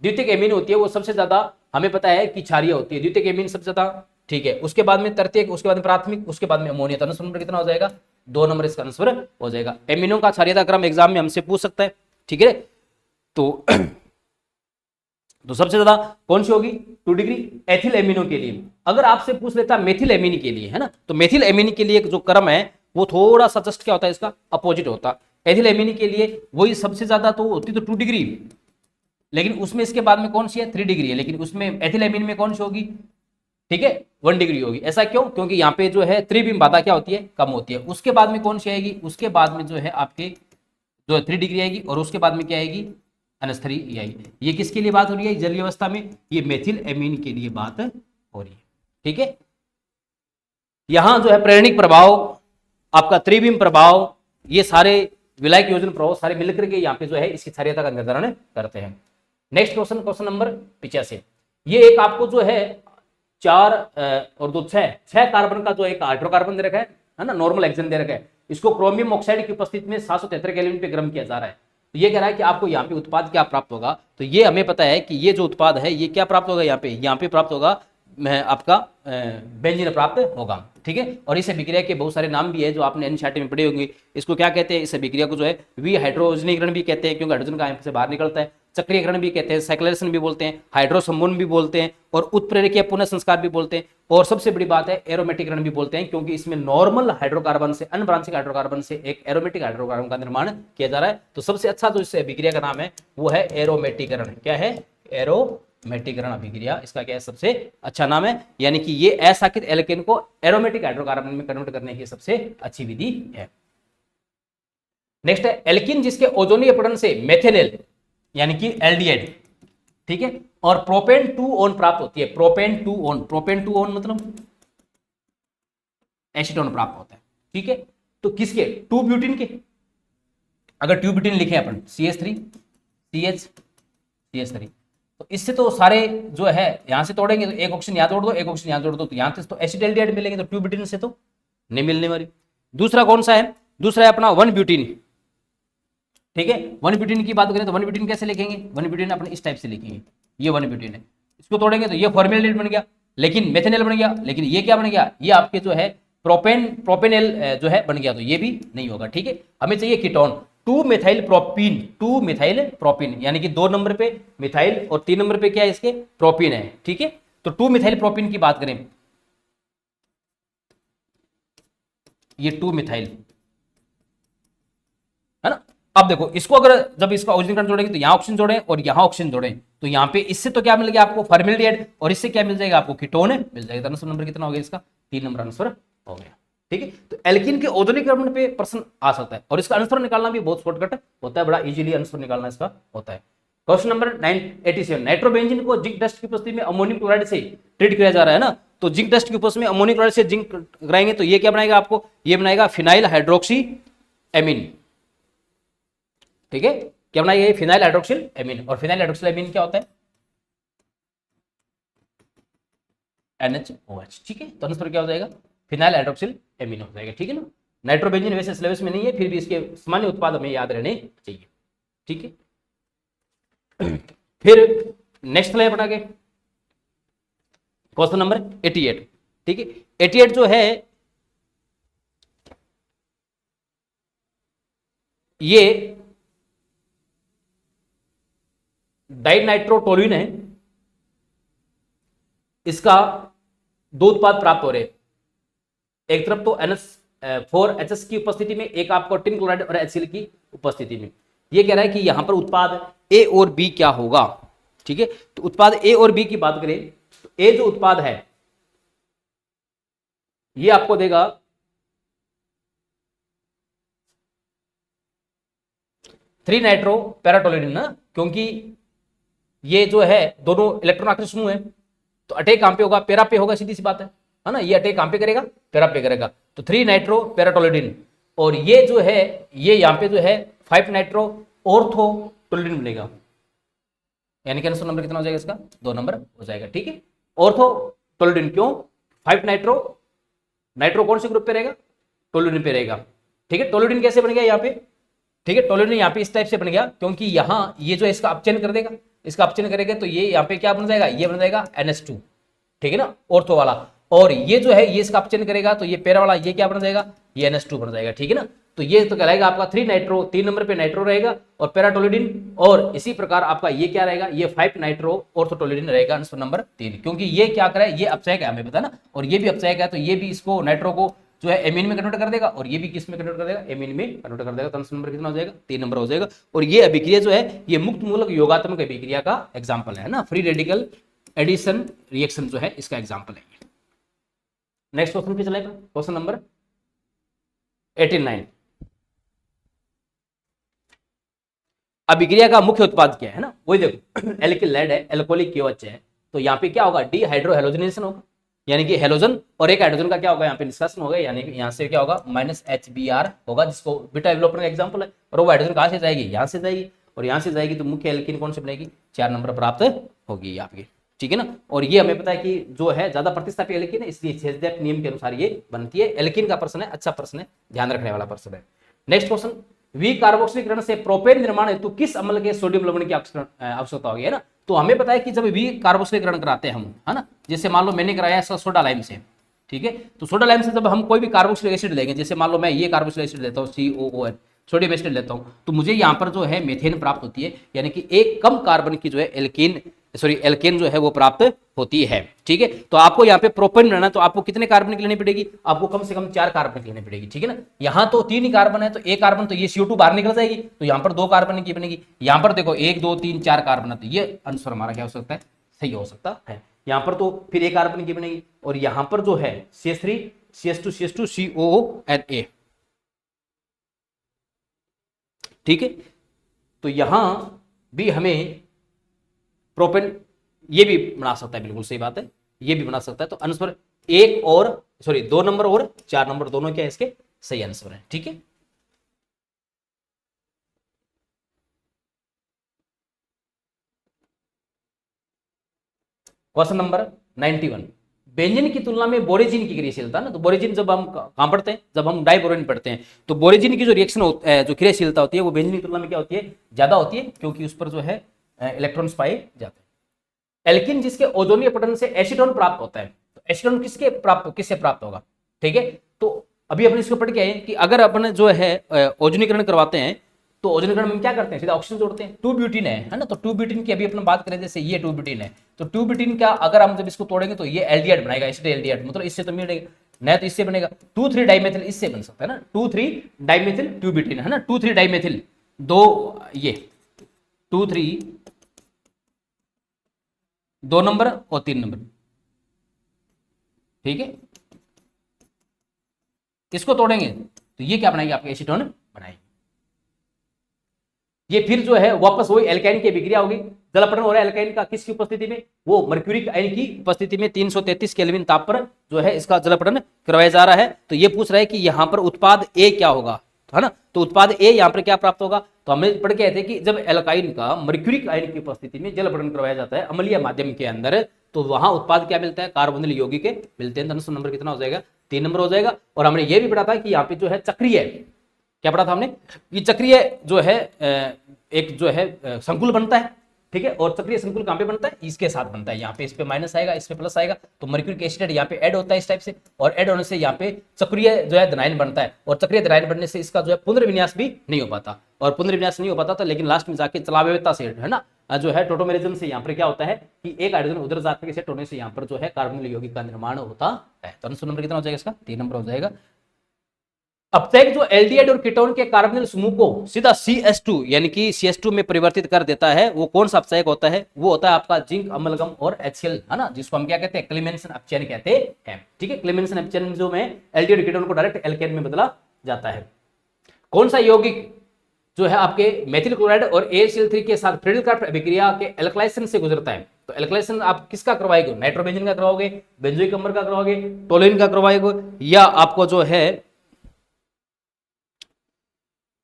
द्वितीयक एमीन होती है वो सबसे ज्यादा हमें पता है कि क्षारीय होती है, द्वितीयक एमीन सबसे ज्यादा। ठीक है, उसके बाद में तृतीयक, उसके बाद में प्राथमिक, उसके बाद में अमोनिया। तो आंसर नंबर कितना हो जाएगा, 2 नंबर इसका आंसर हो जाएगा। एमिनों का क्षारीयता क्रम एग्जाम में हमसे पूछ सकता है। ठीक है, तो सबसे ज्यादा कौन सी होगी, 2 डिग्री एथिल एमिनो के लिए। अगर आपसे पूछ लेता मेथिल एमिन के लिए, है ना, तो मेथिल एमिन के लिए जो क्रम है वो थोड़ा सा जस्ट क्या होता है, इसका अपोजिट होता। एथिल एमिन के लिए वही सबसे ज्यादा तो होती तो 2 डिग्री, लेकिन उसमें इसके बाद में कौन सी है, 3 डिग्री है, लेकिन उसमें एथिल एमिन में कौन सी होगी, ठीक है, 1 डिग्री होगी। ऐसा क्यों, क्योंकि यहाँ पे जो है त्रिविम बाधा क्या होती है, कम होती है। उसके बाद में कौन सी आएगी, उसके बाद में जो है आपके जो है 3 डिग्री आएगी, और उसके बाद में क्या आएगी, NH3 आएगी। ये किसके लिए बात हो रही है जलीय अवस्था में, ये मेथिल एमीन के लिए बात हो रही है। ठीक है, यहां जो है प्रेरणिक प्रभाव, आपका त्रिविम प्रभाव, ये सारे विलायक योजन प्रभाव सारे मिलकर के यहाँ पे जो है इसकी क्षारीयता का निर्धारण करते हैं। नेक्स्ट क्वेश्चन, क्वेश्चन नंबर 85, ये एक आपको जो है 4 और 2 6 कार्बन का जो एक हाइड्रोकार्बन दे रखा है ना, नॉर्मल हेक्सेन दे रखा है। इसको क्रोमियम ऑक्साइड की उपस्थिति में 773 केल्विन पे गर्म किया जा रहा है। तो ये कह रहा है कि आपको यहाँ पे उत्पाद क्या प्राप्त होगा। तो ये हमें पता है कि ये जो उत्पाद है ये क्या प्राप्त होगा, यहाँ पे प्राप्त होगा आपका बेंजीन प्राप्त होगा। ठीक है। और इस अभिक्रिया के बहुत सारे नाम भी है जो आपने एनसीईआरटी में पढ़े होंगे। इसको क्या कहते हैं, इस अभिक्रिया को जो है विहाइड्रोजनीकरण भी कहते हैं, क्योंकि हाइड्रोजन का यहाँ से बाहर निकलता है। चक्रीयकरण भी कहते हैं, साइक्लेशन भी बोलते हैं, हाइड्रोसंबोधन भी बोलते हैं, और उत्प्रेरकीय पुनः संस्कार भी बोलते हैं, और सबसे बड़ी बात है एरोमेटिकरण भी बोलते हैं, क्योंकि इसमें नॉर्मल हाइड्रोकार्बन से अनब्रांचिक हाइड्रोकार्बन से एक एरोमेटिक हाइड्रोकार्बन का निर्माण किया जा रहा है। तो सबसे अच्छा जो इस अभिक्रिया का नाम है वो है एरोमेटिकरण। क्या है? एरोमेटिकरण अभिक्रिया, इसका क्या है सबसे अच्छा नाम है। यानी कि ये अशाखित एल्केन को एरोमेटिक हाइड्रोकार्बन में कन्वर्ट करने की सबसे अच्छी विधि है। नेक्स्ट है एल्किन जिसके ओजोनीय अपघटन से मेथेनेल यानी कि एल्डिहाइड, ठीक है, और प्रोपेन 2 ओन प्राप्त होती है। प्रोपेन 2 ओन, प्रोपेन 2 ओन मतलब एसीटोन प्राप्त होता है, ठीक है। तो किसके? 2 ब्यूटीन के। अगर 2 ब्यूटीन लिखे अपन CH3 CH3, तो इससे तो सारे जो है यहां से तोड़ेंगे तो एक ऑक्सीजन यहां जोड़ दो, एक ऑक्सीजन यहां जोड़ दो, तो यहां से तो एसिटाल्डिहाइड मिलेंगे, तो 2 ब्यूटीन से तो नहीं मिलने वाली। दूसरा कौन सा है? दूसरा है अपना 1 ब्यूटीन, ठीक है। 1 ब्यूटीन की बात करें तो 1 ब्यूटीन कैसे लिखेंगे? 1 ब्यूटीन अपने इस टाइप से लिखेंगे, ये 1 ब्यूटीन है। इसको तोड़ेंगे तो ये फॉर्मेल्डिहाइड बन गया, लेकिन मेथेनॉल बन गया, लेकिन ये क्या बन गया? ये आपके जो है प्रोपेनॉल जो है बन गया, तो ये भी नहीं होगा, ठीक है। हमें चाहिए ketone 2 methyl propene, 2 methyl propene, यानी कि 2 नंबर पे मिथाइल और 3 नंबर पे क्या है इसके? प्रोपीन है, ठीक है। तो 2 मिथाइल प्रोपीन की बात करें, ये 2 मिथाइल है ना। अब देखो इसको अगर जब इसका ऑक्सीजन जोड़ेंगे तो यहां ऑक्सीजन जोड़ें और यहां ऑक्सीजन जोड़ें, तो यहां पे इससे तो क्या मिल गया आपको? फॉर्मेल्डिहाइड, और इससे क्या मिल जाएगा आपको? कीटोन मिल जाएगा। आंसर नंबर कितना हो गया इसका? 3 नंबर आंसर हो गया, ठीक है। तो एल्कीन के ओजोनीकरण पे प्रश्न आ सकता है, और इसका आंसर निकालना भी बहुत शॉर्टकट होता है, बड़ा इजीली आंसर निकालना इसका होता है। क्वेश्चन नंबर 987, नाइट्रोबेंजीन को जिंक डस्ट की उपस्थिति में अमोनियम क्लोराइड से ट्रीट किया जा रहा है ना, तो जिंक डस्ट की उपस्थिति में अमोनियम क्लोराइड से जिंक कराएंगे तो ये क्या बनाएगा आपको? ये बनाएगा फिनाइल हाइड्रोक्सी एमीन, ठीक है। क्या बनाएगा? ये फिनाइल हाइड्रोक्सिल एमीन, और फिनाइल हाइड्रोक्सिल एमीन क्या होता है? NaOH, ठीक है। तो आंसर क्या हो जाएगा? फिनाइल हाइड्रोक्सिल एमीन हो जाएगा, ठीक है ना। नाइट्रोबेंजीन वैसे सिलेबस में नहीं है, फिर भी इसके सामान्य उत्पाद हमें याद रहने चाहिए, ठीक है। फिर नेक्स्ट स्लाइड बना के क्वेश्चन नंबर 88, ठीक है। 88 जो है ये डाइनाइट्रोटोलुइन है, इसका 2 उत्पाद प्राप्त हो रहे हैं। एक तरफ तो NH4HS की उपस्थिति में, एक आपको टिन क्लोराइड और HCl की उपस्थिति में। ये कह रहा है कि यहां पर उत्पाद A और B क्या होगा, ठीक है। तो उत्पाद A और B की बात करें तो A जो उत्पाद है ये आपको देगा 3 नाइट्रो पैराटोलुइन ना, क्योंकि ये जो है दोनों इलेक्ट्रॉन आकृति समूह है, तो अटैक कहां पे होगा? पैरा पे होगा, सीधी सी बात है ना। ये अटैक कहां पे करेगा? पैरा पे करेगा, तो 3 नाइट्रो पैराटोलुइन, और ये जो है ये यहां पे जो है 5 नाइट्रो ऑर्थोटोलुइन बनेगा, यानी कि आंसर नंबर कितना हो जाएगा इसका? 2 नंबर हो जाएगा, ठीक है। ऑर्थोटोलुइन क्यों? 5 नाइट्रो कौन से ग्रुप पे रहेगा? टोलुइन पे रहेगा, ठीक है। टोलुइन कैसे बन गया यहाँ पे? ठीक है, टोलुइन यहाँ पे इस टाइप से बन गया, क्योंकि यहाँ ये जो इसका अपचयन कर देगा, इसका अपचयन करेगा तो ये यहाँ पे क्या बन जाएगा? ये बन जाएगा NH2, ठीक है ना, ऑर्थो वाला। और ये जो है ये इसका अपचयन करेगा तो ये पैरा वाला ये क्या बन जाएगा? ये NH2 बन जाएगा, ठीक है ना। तो ये तो कहलाएगा आपका 3 नाइट्रो, 3 नंबर पे नाइट्रो रहेगा और पैराटोलुइन, और इसी प्रकार आपका ये क्या रहेगा? ये 5 नाइट्रो ऑर्थोटोलुइन रहेगा, आंसर नंबर 3, क्योंकि ये क्या करे? ये अपचयक है, हमें पता ना, और ये भी अपचयक है, तो ये भी इसको नाइट्रो को जो है एमीन में कन्वर्ट कर देगा, और ये भी किस में कन्वर्ट कर देगा? एमीन में कन्वर्ट कर देगा। तो आंसर नंबर कितना हो जाएगा? 3 नंबर हो जाएगा। और ये अभिक्रिया जो है ये मुक्त मूलक योगात्मक अभिक्रिया का एग्जाम्पल है ना, फ्री रेडिकल एडिशन रिएक्शन जो है इसका एग्जाम्पल है। नेक्स्ट क्वेश्चन पे चलेगा, क्वेश्चन नंबर 89, अभिक्रिया का मुख्य उत्पाद क्या है ना, वही देखो एल्किल लेड है, एल्कोहलिक KOH है, तो यहाँ पे क्या होगा? डीहाइड्रोहेलोजनेशन होगा, यानी कि हेलोजन और एक हाइड्रोजन का क्या होगा? यहाँ पे निष्कासन होगा, यानी कि यहाँ से क्या होगा? -HBr होगा, जिसको बीटा डेवलपर का एग्जांपल है, और वो हाइड्रोजन कहाँ से जाएगी? यहाँ से जाएगी, और यहाँ से जाएगी तो मुख्य एल्कीन कौन से बनेगी? 4 नंबर प्राप्त होगी आपकी, ठीक है ना। और ये हमें पता है कि जो है ज्यादा प्रतिस्थापी एल्कीन है, इसलिए शेज़दैक नियम के अनुसार ये बनती है। एल्कीन का प्रश्न है, अच्छा प्रश्न है, ध्यान रखने वाला प्रश्न है। नेक्स्ट क्वेश्चन, विकार्बोक्सीकरण से प्रोपेन निर्माण हेतु किस अम्ल के सोडियम लवण की आवश्यकता होगी, है ना। तो हमें पता है कि जब विकार्बोक्सीकरण कराते हैं हम, है ना, जैसे मान लो मैंने कराया इसका सोडा लाइम से, ठीक है। तो सोडा लाइम से जब हम कोई भी कार्बोक्सिलिक एसिड लेंगे, जैसे मान लो मैं ये कार्बोक्सिलिक एसिड लेता हूँ COON, सोडियम एसिड लेता हूँ, तो मुझे यहाँ पर जो है मेथेन प्राप्त होती है, यानी कि एक कम कार्बन की जो है एल्केन जो है वो प्राप्त होती है। ठीक है। तो आपको यहाँ पे प्रोपेन बनाना, तो आपको कितने कार्बन की लेनी पड़ेगी, आपको कम से कम 4 कार्बन की लेनी पड़ेगी। ठीक है ना। यहाँ तो 3 ही कार्बन है, तो एक कार्बन तो ये CO2 बाहर निकल जाएगी, तो यहाँ पर 2 कार्बन की बनेगी। यहाँ पर देखो 1 2 3 4 कार्बन है, तो ये आंसर हमारा क्या हो सकता है, सही हो सकता है। यहाँ पर तो फिर 1 कार्बन की बनेगी, और यहाँ पर जो है CH3 CH2 CH2 COONA। ठीक है। तो यहां भी हमें प्रोपेन ये भी बना सकता है, बिल्कुल सही बात है, ये भी बना सकता है। तो आंसर 2 नंबर और 4 नंबर दोनों क्या है इसके सही आंसर है। ठीक है। क्वेश्चन नंबर 91, बेंजीन की तुलना में बोरेजिन की क्रियाशीलता ना, तो बोरेजिन जब हम कहां पढ़ते हैं, जब हम डाइबोरेन पढ़ते हैं, तो बोरेजिन की जो रिएक्शन जो क्रियाशीलता होती है वो बेंजीन की तुलना में क्या होती है, ज्यादा होती है, क्योंकि उस पर जो है इलेक्ट्रॉन्स पाए जाते हैं। एल्किन जिसके ओजोनीय अपठन से एसीटोन प्राप्त होता है, तो एसीटोन किससे प्राप्त होगा। ठीक है। तो अभी अपने इसको पढ़ के आए कि अगर अपन जो है ओजोनीकरण करवाते हैं, तो ओजोनीकरण में क्या करते हैं, सीधा ऑक्सीजन जोड़ते हैं। 2 ब्यूटीन है ना, तो 2 ब्यूटीन की अभी अपन बात करें, जैसे ये 2 ब्यूटीन है, तो 2 ब्यूटीन का अगर हम जब इसको तोड़ेंगे तो ये एल्डिहाइड बनाएगा, एसिटिल एल्डिहाइड, मतलब इससे तो मिलेगा नहीं, तो इससे बनेगा 2,3 डाइमेथिल, इससे बन सकता है ना, 2,3 डाइमेथिल 2 ब्यूटीन है ना, 2,3 डाइमेथिल, ये 2,3 2 नंबर और 3 नंबर। ठीक है। इसको तोड़ेंगे तो ये क्या बनाएगी, आपके एसीटोन बनाएगी। ये फिर जो है वापस वही एल्काइन की अभिक्रिया होगी, जल अपठन हो रहा है एल्काइन का, किसकी उपस्थिति में, वो मर्क्यूरिक आयन की उपस्थिति में 333 केल्विन ताप पर जो है इसका जल अपठन करवाया जा रहा है। तो ये पूछ रहा है कि यहां पर उत्पाद ए क्या होगा, है ना, तो उत्पाद ए यहां पर क्या प्राप्त होगा, तो हमें पढ़ के थे कि जब एल्काइन का मर्क्यूरिक आयन की उपस्थिति में जल अपठन करवाया जाता है अम्लीय माध्यम के अंदर, तो वहां उत्पाद क्या मिलता है, कार्बोनिल यौगिक मिलते हैं। तो नंबर कितना हो जाएगा, 3 नंबर हो जाएगा। और हमने ये भी पढ़ा था कि यहाँ पे जो है चक्रीय, क्या पढ़ा था हमने, कि चक्रीय जो है एक जो है संकुल बनता है। ठीक है। और चक्रीय संकुल कहां पे बनता है, इसके साथ बनता है, यहाँ पे इस पे माइनस आएगा, इस पे प्लस आएगा, तो मर्क्यूरिक एसिड यहाँ पे ऐड होता है इस टाइप से, और ऐड होने से यहाँ पे चक्रीय जो है धनायन बनता है, और चक्रीय धनायन बनने से इसका जो है पुनर्विन्यास भी नहीं हो पाता, और पुनर्विन्यास नहीं हो पाता, तो लेकिन लास्ट में जाके चलावेता से है ना, जो है टोटोमेरिज्म से यहाँ पर क्या होता है कि एक हाइड्रोजन उधर जाकर सेट होने से यहाँ पर जो है कार्बोनिल यौगिक का निर्माण होता है। तो आंसर नंबर कितना हो जाएगा इसका, 3 नंबर हो जाएगा। अब तक जो एल्डिहाइड और कीटोन के कार्बोनिल समूह को सीधा CH2 यानी कि CH2 में परिवर्तित कर देता है, वो कौन सा अपचयक होता है, वो होता है आपका जिंक अमलगम और HCl, है ना, जिसको हम क्या कहते हैं, क्लेमेंसन अपचयन कहते हैं। ठीक है। क्लेमेंसन अपचयन जो में एल्डिहाइड कीटोन को डायरेक्ट एल्केन में बदला जाता है। कौन सा यौगिक जो है आपके मेथिल क्लोराइड और ACl3 के साथ फ्रीडल-क्राफ्ट अभिक्रिया के एल्कलाइजेशन से गुजरता है, तो एल्कलाइजेशन आप किसका करवाएंगे, नाइट्रोबेंजीन का करवाओगे, बेंजोइक अम्ल का करवाओगे, टोलुइन का करवाओगे, या आपको जो है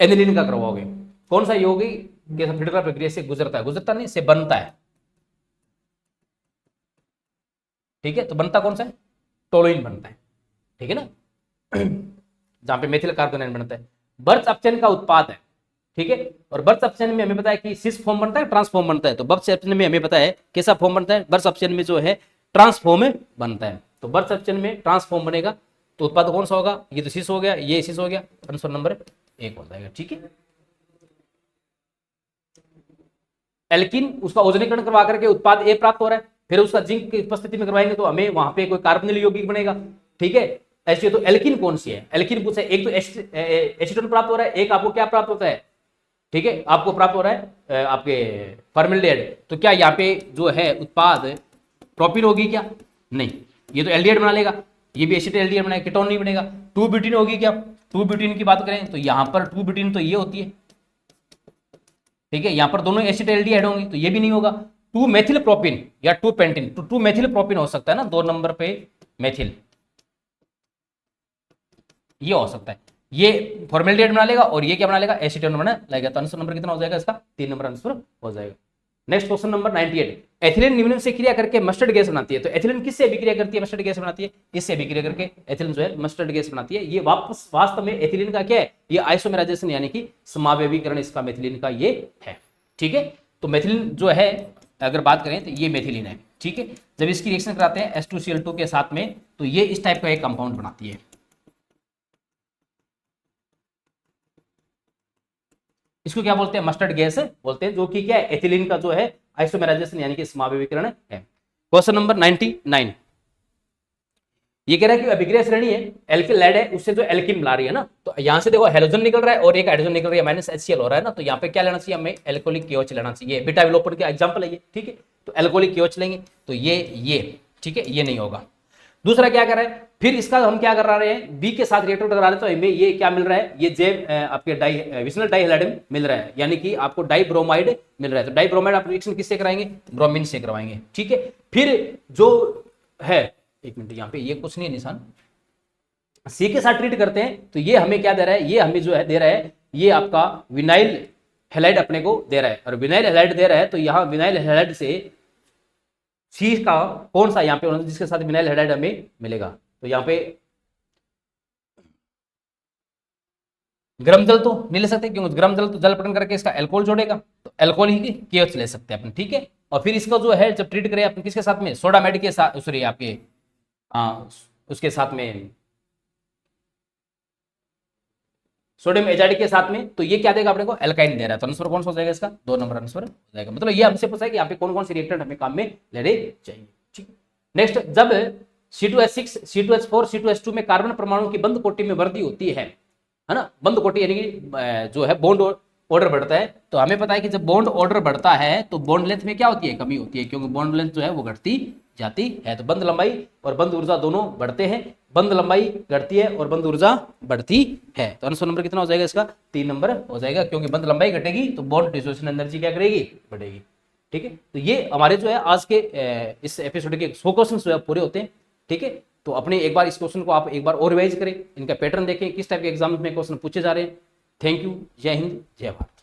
एनिलीन का करवाओगे। कौन सा यौगिक फ्रीडल प्रक्रिया से गुजरता है, गुजरता नहीं, से बनता है। ठीक है। तो बनता कौन सा है, टोलुइन बनता है। ठीक है ना, जहां पे मेथिल कार्बोनाइल बनता है। बर्च अपचयन का उत्पाद है। ठीक है। और बर्च अपचयन में हमें पता है कि सिस फॉर्म बनता है, ट्रांसफॉर्म बनता है, तो बर्च अपचयन में हमें पता है कैसा फॉर्म बनता है, बर्च अपचयन में जो है ट्रांसफॉर्म बनता है। तो बर्च अपचयन में ट्रांसफॉर्म बनेगा, तो उत्पाद कौन सा होगा, ये तो सिस हो गया, ये सिस हो गया, आंसर नंबर 1 हो जाएगा। ठीक है। एल्किन उसका ओजोनीकरण करवा करके उत्पाद ए प्राप्त हो रहा है, फिर उसका जिंक की उपस्थिति में करवाएंगे तो हमें वहां पे कोई कार्बोनिल यौगिक बनेगा। ठीक है। ऐसे तो एल्किन कौन सी है, एल्किन पूछा, एक तो एसीटोन प्राप्त हो रहा है, एक आपको क्या प्राप्त होता है, ठीक है, आपको प्राप्त हो रहा है आपके फॉर्मेल्डिहाइड, तो क्या यहाँ पे जो है उत्पाद प्रोपिन होगी क्या, नहीं, ये तो एल्डिहाइड बना लेगा, ये भी एसिटिल एल्डिहाइड बनाएगा, कीटोन नहीं बनेगा। 2 ब्यूटीन होगी क्या, 2 ब्यूटीन की बात करें तो यहाँ पर 2 ब्यूटीन तो ये होती है। ठीक है। यहाँ पर दोनों एसिड एल्डिहाइड होंगी, तो ये भी नहीं होगा। 2 मेथिल प्रोपिन या 2 पेंटिन, तो 2 मेथिल प्रोपिन हो सकता है ना, 2 नंबर पे मेथिल, ये हो सकता है, ये फॉर्मेल्डिहाइड बना लेगा और ये क्या बना लेगा, एसीटोन बना लेगा। तो आंसर नंबर कितना हो जाएगा इसका, 3 नंबर आंसर हो जाएगा। नेक्स्ट क्वेश्चन नंबर 98, एथिलीन निम्न से क्रिया करके मस्टर्ड गैस बनाती है, तो एथिलीन किससे अभिक्रिया करती है, मस्टर्ड गैस बनाती है, इससे अभिक्रिया करके एथिलीन जो है मस्टर्ड गैस बनाती है। ये वापस वास्तव में एथिलीन का क्या है, ये आइसोमेराइजेशन यानी कि समावयवीकरण इसका मेथिलीन का ये है। ठीक है। तो मेथिलीन जो है अगर बात करें तो ये मेथिलीन है, ठीक है। जब इसकी रिएक्शन कराते हैं H2Cl2 के साथ में तो ये इस टाइप का एक कंपाउंड बनाती है। इसको क्या बोलते हैं, मस्टर्ड गैस बोलते हैं, जो कि क्या है, एथिलीन का जो है आइसोमेराइजेशन यानी कि समावेशीकरण है। क्वेश्चन नंबर 99, ये कह रहा है कि अभिक्रिया श्रेणी है, एल्किल लेड है, उससे जो एल्किन मिला रही है ना, तो यहां से देखो हेलोजन निकल रहा है और एक हाइड्रोजन निकल रही है, माइनस HCl हो रहा है ना, तो यहाँ पे क्या लेना चाहिए हमें, एल्कोहलिक KOH लेना चाहिए। बीटा विलोपन का एग्जांपल है ये, ठीक है। तो एल्कोहलिक KOH लेंगे तो ये ठीक है, ये नहीं होगा। दूसरा क्या कर रहा है, फिर इसका हम क्या कर रहे हैं, बी के साथ रिएक्टर करा रहे हैं, तो हमें ये क्या मिल रहा है, ये जे आपके विशनल डाइहैलाइड मिल रहा है, यानी कि आपको डाइब्रोमाइड मिल रहा है। तो डाइब्रोमाइड आप रिएक्शन किससे कराएंगे, ब्रोमीन से करवाएंगे, ठीक है। फिर जो है, एक मिनट, यहाँ पे ये कुछ नहीं है निशान, सी के साथ ट्रीट करते हैं तो ये हमें क्या दे रहा है, ये हमें जो है दे रहा है, ये आपका विनाइल हैलाइड अपने को दे रहा है, और विनाइल हैलाइड दे रहा है, तो यहाँ विनाइल हैलाइड से सी का कौन सा यहाँ पे जिसके साथ विनाइल हैलाइड हमें मिलेगा, तो यहाँ पे गर्म जल तो नहीं ले सकते, क्योंकि गर्म जल तो जल पटन करके इसका एल्कोहल जोड़ेगा, तो एल्कोहल ही KOH ले सकते हैं अपन, ठीक है। और फिर इसका जो है जब ट्रीट करें अपन किसके साथ में, सोडामेड के साथ, सॉरी आपके उसके साथ में सोडियम एजाइड के साथ में, तो ये क्या देगा अपने को, एल्काइन दे रहा है, तो आंसर कौन सा हो जाएगा इसका, 2 नंबर आंसर हो जाएगा। मतलब ये हमसे पूछा है कि यहाँ पे कौन कौन से रिएक्टेंट हमें काम में लेने चाहिए, ठीक। नेक्स्ट, जब C2H6 C2H4 C2H2 में कार्बन परमाणु की बंद कोटि में वृद्धि होती है ना, बंद कोटि यानी कि जो है बॉन्ड ऑर्डर बढ़ता है, तो हमें पता है कि जब बॉन्ड ऑर्डर बढ़ता है तो बॉन्ड लेंथ में क्या होती है, कमी होती है, क्योंकि बॉन्ड लेंथ जो है वो घटती जाती है। तो बंद लंबाई और बंद ऊर्जा दोनों बढ़ते हैं, बंद लंबाई घटती है और बंद ऊर्जा बढ़ती है। तो आंसर नंबर कितना हो जाएगा इसका, 3 नंबर हो जाएगा, क्योंकि बंद लंबाई घटेगी तो बॉन्ड डिसोसिएशन एनर्जी क्या करेगी, बढ़ेगी, ठीक है। तो ये हमारे जो है आज के इस एपिसोड के 100 क्वेश्चन जो है पूरे होते हैं, ठीक है। तो अपने एक बार इस क्वेश्चन को आप एक बार और रिवाइज करें, इनका पैटर्न देखें, किस टाइप के एग्जाम में क्वेश्चन पूछे जा रहे हैं। थैंक यू, जय हिंद, जय भारत।